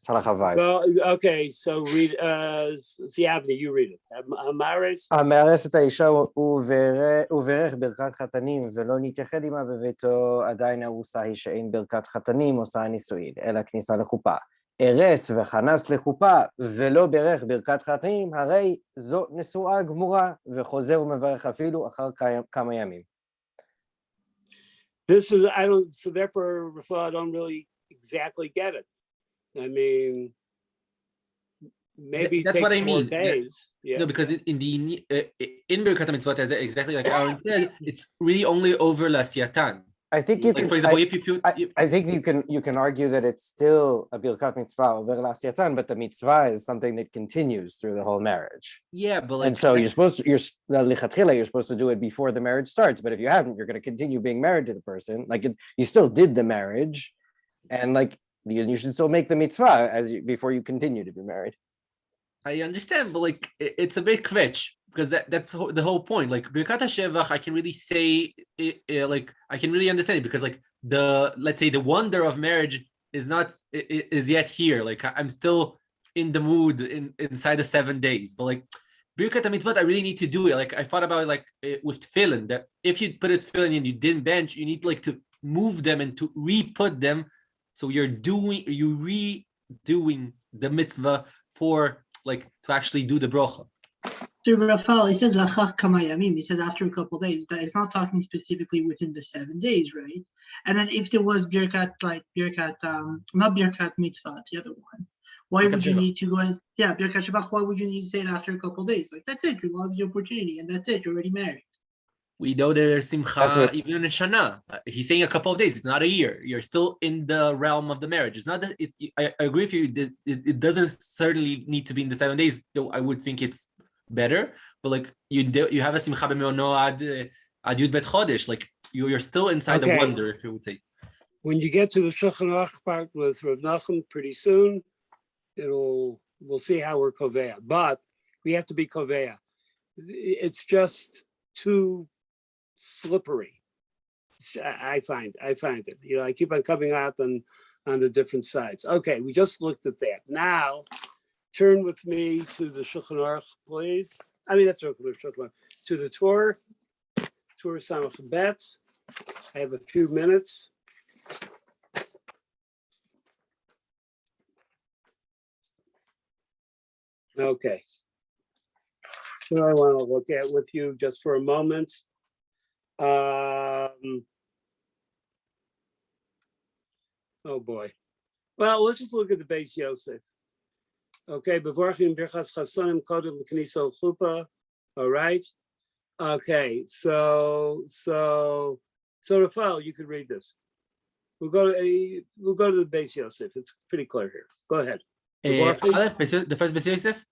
So, okay, so read, Ziavni, you read it. Amares? המארס את האישה וברך ברכת חתנים ולא נתייחד עמה בביתו עדיין ארוסה היא שאין ברכת חתנים עושה נישואין אלא כניסה לחופה. ארס וכנס לחופה ולא ברך ברכת חתנים הרי זו נשואה גמורה וחוזר ומברך אפילו אחר כמה ימים. This is, so therefore, I don't really exactly get it. I mean, maybe that's what I mean. Days. Yeah. No, because in Birkat Mitzvot, exactly like Aaron said, it's really only over La'asiyatan. I think you like, can, for example, I think you can argue that it's still a Birkat Mitzvah over La'asiyatan, but the mitzvah is something that continues through the whole marriage. Yeah, but like, and so you're supposed to do it before the marriage starts. But if you haven't, you're going to continue being married to the person. Like you still did the marriage, and like. You should still make the mitzvah before you continue to be married. I understand, but like it's a bit kvetch because that's the whole point. Like Birkat HaShevach, I can really say like I can really understand it because like let's say the wonder of marriage is yet here. Like I'm still in the mood inside the 7 days, but like Birkat HaMitzvot, I really need to do it. Like I thought about it, like with tefillin, that if you put a tefillin and you didn't bench, you need like to move them and to re-put them. So you're redoing the mitzvah for like to actually do the bracha. So Rafael, he says lachach kama yamim. He says after a couple of days. That is not talking specifically within the 7 days, right? And then if there was not birkat mitzvah, the other one, why would you need to go and birkat shebach? Why would you need to say it after a couple of days? Like that's it. You lost the opportunity, and that's it. You're already married. We know there's simcha even in a shana. He's saying a couple of days. It's not a year. You're still in the realm of the marriage. It's not that. I agree with you. It doesn't certainly need to be in the 7 days. Though I would think it's better. But like you have a simcha b'meono ad yud bet chodesh. Like you're still inside the wonder. If you would say. When you get to the Shulchan Aruch part with Rav Nachum, pretty soon, we'll see how we're koveya. But we have to be koveya. It's just too slippery. I find it. You know, I keep on coming out on the different sides. Okay, we just looked at that. Now, turn with me to the Shulchan Aruch, please. I mean, that's Shulchan Aruch. To the Torah Samach Bet. I have a few minutes. Okay. So I want to look at with you just for a moment. Oh boy. Well, let's just look at the base Yosef. Okay, Bevorchim Birchas Chasonim Kodem K'niso Chupa. All right. Okay, so Rafael, you could read this. We'll go to the base Yosef. It's pretty clear here. Go ahead. The first base Yosef.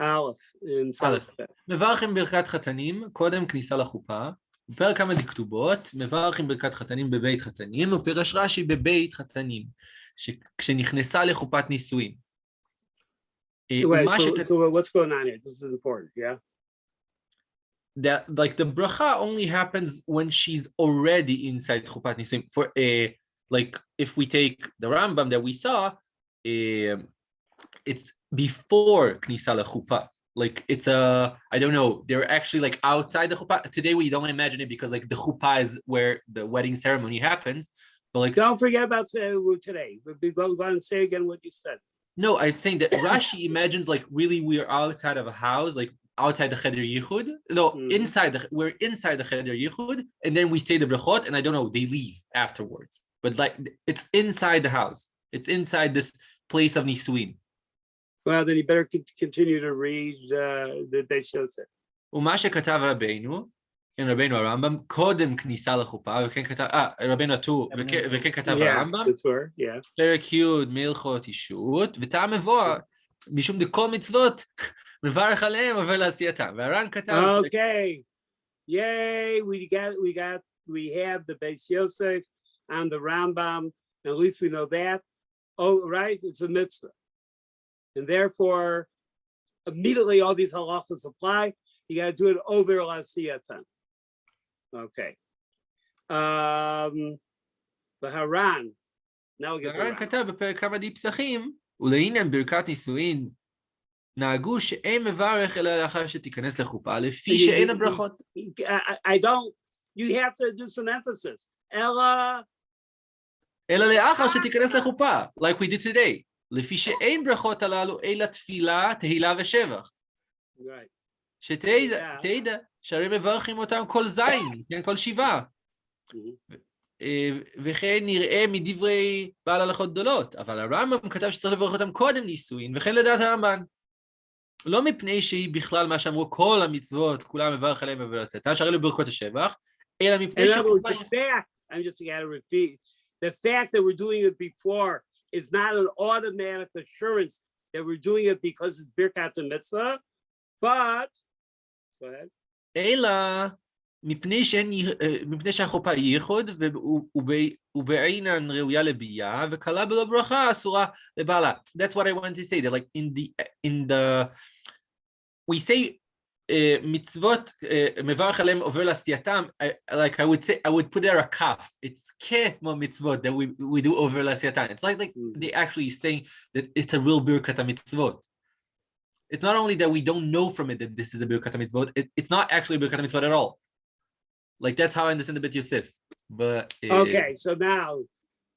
Aleph in Aleph. מברכים ברכת חתנים קודם כניסה לחופה. בפרק כמה דכתובות, מברכים ברכת חתנים בבית חתנים, ופירש רש"י בבית חתנים, כשנכנסה לחופת נישואים. So what's going on here? This is important, yeah? That like the bracha only happens when she's already inside chupat nisuim. For like if we take the Rambam that we saw, it's before knisa lechuppah. Like it's I don't know. They're actually like outside the chuppah. Today we don't imagine it because like the chuppah is where the wedding ceremony happens. But like don't forget about today. But go and say again what you said. No, I'm saying that Rashi imagines like really we are outside of a house, like outside the Cheder Yichud. No, we're inside the Cheder Yichud, and then we say the brachot, and I don't know, they leave afterwards. But like it's inside the house. It's inside this place of Nisuin. Well, then you better continue to read the Beis Yosef. ומה שכתב רבנו, רבנו הרמב"ם, קודם כניסה לחופה, וכן כתב, רבנו הטור, וכן כתב הרמב"ם, פרק י' מהלכות אישות, וטעם מבואר, משום דכל מצוות, מברך עליהם עובר לעשייתם. והר"ן כתב... Okay, yay, we have the Beis Yosef and the Rambam, and at least we know that. Oh, right, it's a mitzvah. And therefore, immediately all these halachas apply. You got to do it over l'asiyatan. Okay. Haran. Now we get the הר"ן כתב בפרק כמה דיפסחים, ולעניין ברכת נישואין, נהגו שאין מברך אלא לאחר שתיכנס לחופה, לפי שאין הברכות. I don't, you have to do some emphasis. אלא לאחר שתיכנס לחופה, like we did today. לפי שאין ברכות הללו, אלא תפילה, תהילה ושבח. Right. שתדע, שהרי מברכים אותם כל זין, כן, כל שבעה. וכן נראה מדברי בעל הלכות גדולות, אבל הרמב"ם כתב שצריך לברך אותם קודם נישואין, וכן לדעת הרמב"ן. לא מפני שהיא בכלל מה שאמרו כל המצוות, כולם מברך עליהם ובעשייתם, שהרי לברכות השבח, אלא מפני שהחופה... I'm just going to repeat, the fact that we're doing it before is not an automatic assurance that we're doing it because it's Birkat Mitzvah, but go ahead. אלא מפני שהחופה היא ייחוד ובעינן ראויה לביאה וקלה בלא ברכה אסורה לבעלה. That's what I wanted to say, that like in the we say מצוות מברך עליהם עובר לעשייתם, like I would put there a kaf. It's כמו מצוות that we do over לעשייתם. It's like they actually saying that it's a real birkat mitzvot. It's not only that we don't know from it that this is a birkat mitzvot, it's not actually a birkat mitzvot at all. Like that's how I understand the Beit Yosef. But okay, so now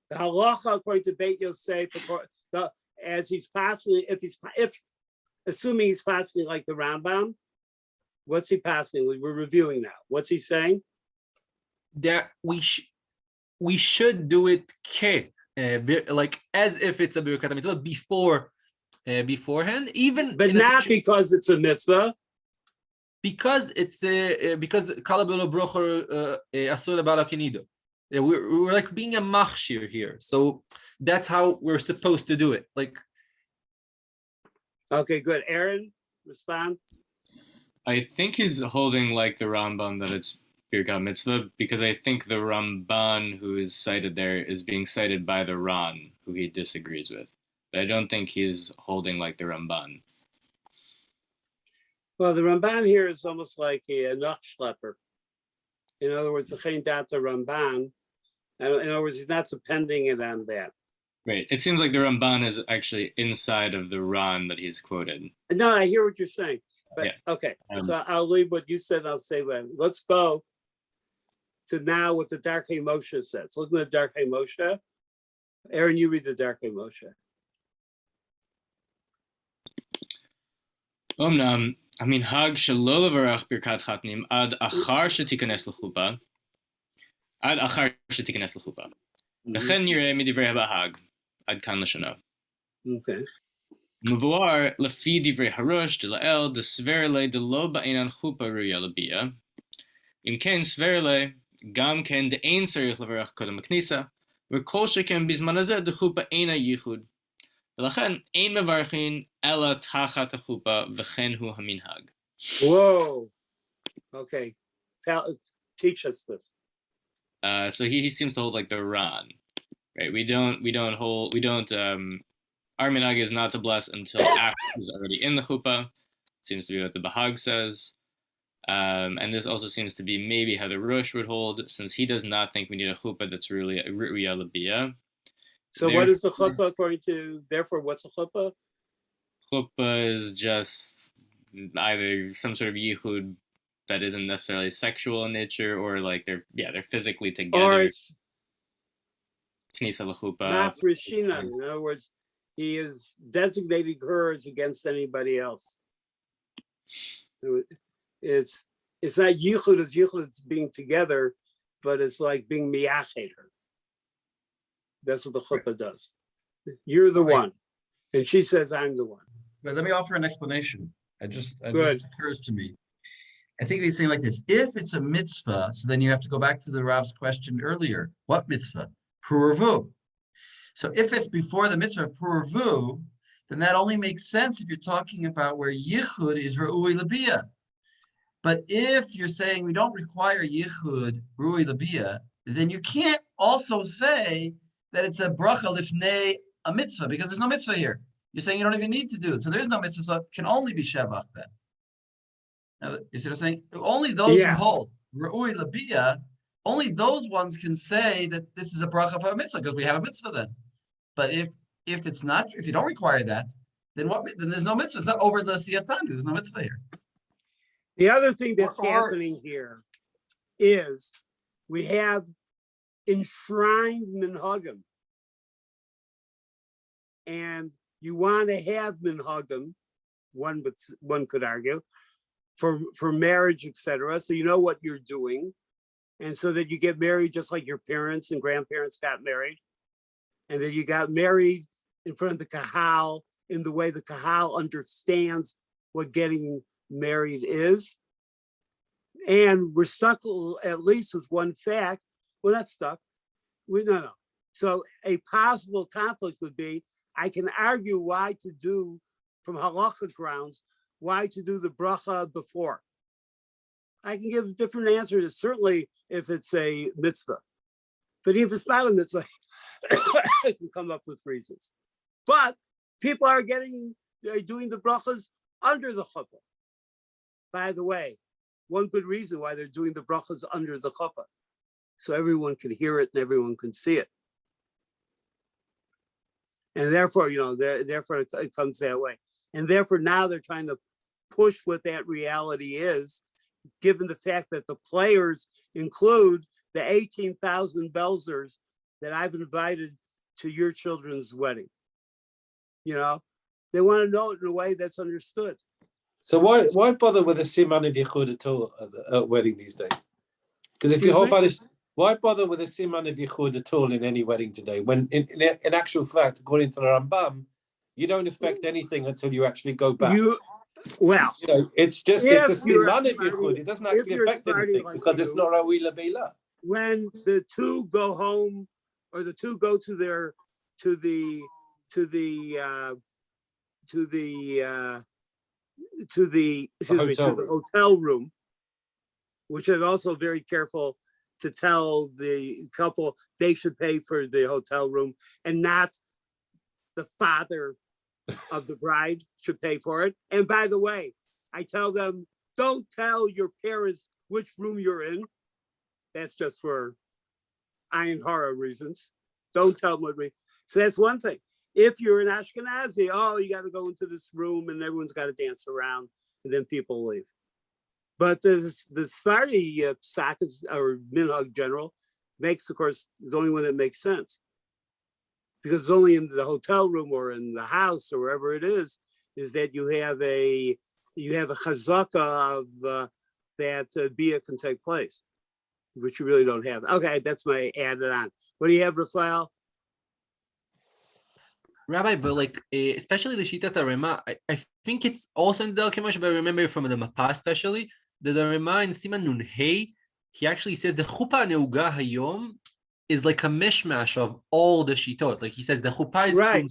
the halacha according to Beit Yosef, as he's passing, if assuming he's passing like the Rambam, what's he passing? We're reviewing now. What's he saying? That we should do it like as if it's a birkat mitzvah beforehand, even but not because it's a mitzvah. Because it's because kalabelo brocher asur lebala kenido. We're like being a machshir here, so that's how we're supposed to do it. Like, okay, good. Aaron, respond. I think he's holding like the Rambam that it's Birkat Mitzvah because I think the Ramban who is cited there is being cited by the Ran, who he disagrees with. But I don't think he's holding like the Ramban. Well, the Ramban here is almost like a nachschlepper. In other words, the Chen Data Ramban. In other words, he's not depending it on that. Right. It seems like the Ramban is actually inside of the Ran that he's quoted. No, I hear what you're saying. But yeah. Okay, so I'll leave what you said and I'll say when. Let's go to now what the Darkei Moshe says. Look at the Darkei Moshe. Aaron, you read the Darkei Moshe. Omnam, המנהג שלא לברך ברכת חתנים עד אחר שתיכנס לחופה, עד אחר שתיכנס לחופה. לכן נראה מדברי הבהג, עד כאן לשונו. מבואר לפי דברי הראש דלאל דסבר לי דלא בעינן חופה ראויה לביאה. אם כן סבר לי, גם כן דאין צריך לברך קודם הכניסה, וכל שכן בזמן הזה דחופה אינה ייחוד. ולכן אין מברכין אלא תחת החופה וכן הוא המנהג. Whoa. Okay. Teach us this. So he seems to hold like the Ran, right? We don't our minhag is not to bless until after he's already in the chuppah. Seems to be what the Bahag says. And this also seems to be maybe how the Rosh would hold, since he does not think we need a chuppah that's really a ru'ya l'biyah. So what is the chuppah according to, therefore, what's a chuppah? Chuppah is just either some sort of yichud that isn't necessarily sexual in nature, or like they're physically together. Or it's Knisa l'chuppah. not for Shina. In other words, he is designating her as against anybody else. It's not yichud as yichud, it's being together, but it's like being miyached her. That's what the chuppah does. You're the one. And she says, I'm the one. But let me offer an explanation. It just occurs to me. I think he's saying like this: if it's a mitzvah, so then you have to go back to the Rav's question earlier. What mitzvah? Puravu. So if it's before the mitzvah puravu, then that only makes sense if you're talking about where yichud is re'ui labia. But if you're saying we don't require yichud re'ui labia, then you can't also say that it's a bracha lifnei a mitzvah, because there's no mitzvah here. You're saying you don't even need to do it. So there's no mitzvah, so it can only be shevach then. Now, you see what I'm saying? Only those who hold re'ui labia, only those ones can say that this is a bracha for a mitzvah, because we have a mitzvah then. But if it's not, if you don't require that, then what? Then there's no mitzvah. It's not over the siyatan. There's no mitzvah here. The other thing that's happening here is we have enshrined minhagim, and you want to have minhagim. One could argue for marriage, etc. So you know what you're doing, and so that you get married just like your parents and grandparents got married, and that you got married in front of the kahal in the way the kahal understands what getting married is. And we're stuck at least with one fact. We're not stuck. No. So a possible conflict would be, I can argue why to do, from halachic grounds, why to do the bracha before. I can give different answers, certainly if it's a mitzvah. But if it's not a mitzvah, I can come up with reasons. But people are doing the brachas under the chuppah. By the way, one good reason why they're doing the brachas under the chuppah, so everyone can hear it and everyone can see it. And therefore, therefore it comes that way. And therefore now they're trying to push what that reality is, given the fact that the players include the 18,000 Belzers that I've invited to your children's wedding. They want to know it in a way that's understood. So why bother with a siman of yichud at all at wedding these days? Because if you hold by this, why bother with a siman of yichud at all in any wedding today? When in actual fact, according to the Rambam, you don't affect anything until you actually go back. It's just it's a siman of yichud. It doesn't actually affect anything because it's not rawi labila. When the two go home, or the two go to the hotel room, which I'm also very careful to tell the couple they should pay for the hotel room and not the father of the bride should pay for it. And by the way, I tell them, don't tell your parents which room you're in. That's just for ayin hara reasons. Don't tell them what we. So that's one thing. If you're an Ashkenazi, you got to go into this room and everyone's got to dance around, and then people leave. But the Sephardi psak or minhag general makes, of course, is the only one that makes sense, because it's only in the hotel room or in the house or wherever it is that you have a chazaka of that bia can take place, which you really don't have. Okay, that's my added on. What do you have, Rafael? Rabbi, but especially the Shitat Rema, I think it's also in the Kemosh, but I remember from the Mapa especially, that the Rema in Siman Nun Hey, he actually says the Chuppah Neuga Hayom is like a mishmash of all the Shitot. Like he says the Chuppah is right.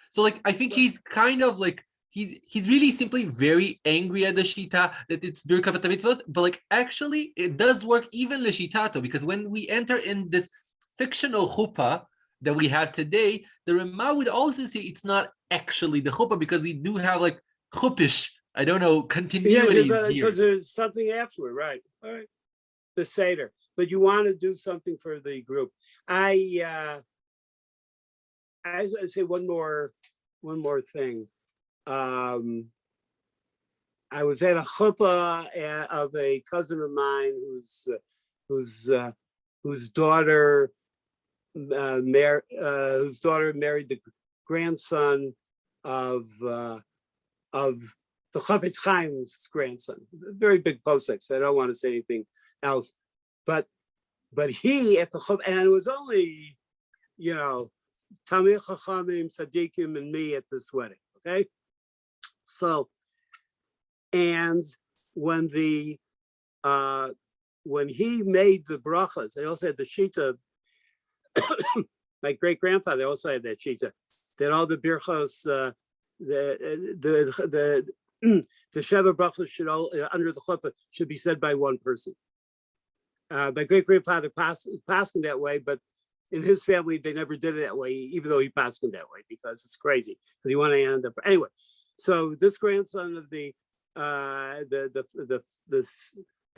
So I think he's kind of he's really simply very angry at the Shita that it's Birkat Mitzvot, but actually it does work even Leshitato, because when we enter in this fictional Chuppah that we have today, the Rema would also say it's not actually the chuppah, because we do have chuppish, I don't know, continuity here. Because there's something afterward, right? All right, the Seder. But you want to do something for the group. I say one more thing. I was at a chuppah of a cousin of mine whose daughter whose daughter married the grandson of the Chafetz Chaim's grandson. Very big posek, so I don't want to say anything else. But he at the and it was only, Talmid Chachamim, Tzaddikim, and me at this wedding. Okay, so and when he made the brachas, I also had the shita. My great grandfather also had that shita, that all the birchos, the Sheva brachos should all under the chuppah should be said by one person. My great grandfather passed that way, but in his family they never did it that way, even though he passed that way, because it's crazy. Because you want to end up anyway. So this grandson of the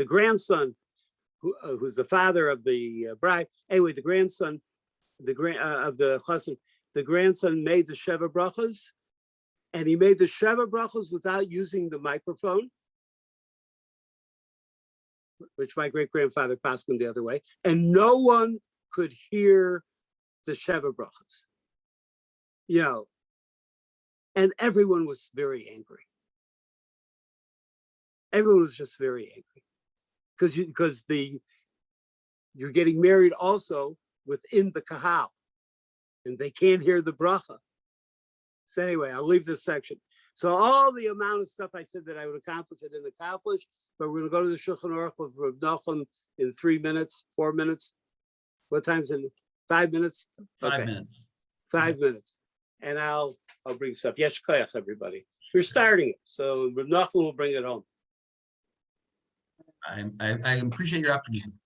grandson who's the father of the bride. Anyway, the grandson, of the chassan, the grandson made the Sheva brachos, and he made the Sheva brachos without using the microphone, which my great grandfather passed him the other way, and no one could hear the Sheva brachos, and everyone was very angry. Everyone was just very angry. Because you're getting married also within the kahal, and they can't hear the bracha. So anyway, I'll leave this section. So all the amount of stuff I said that I would accomplish, I didn't accomplish. But we're going to go to the Shulchan Aruch of Rav Nachum in 3 minutes, 4 minutes. What time's it? 5 minutes. 5 minutes. 5 minutes, and I'll bring stuff. Yesh koyach, everybody. We're starting it, so Rav Nachum will bring it home. I appreciate your optimism.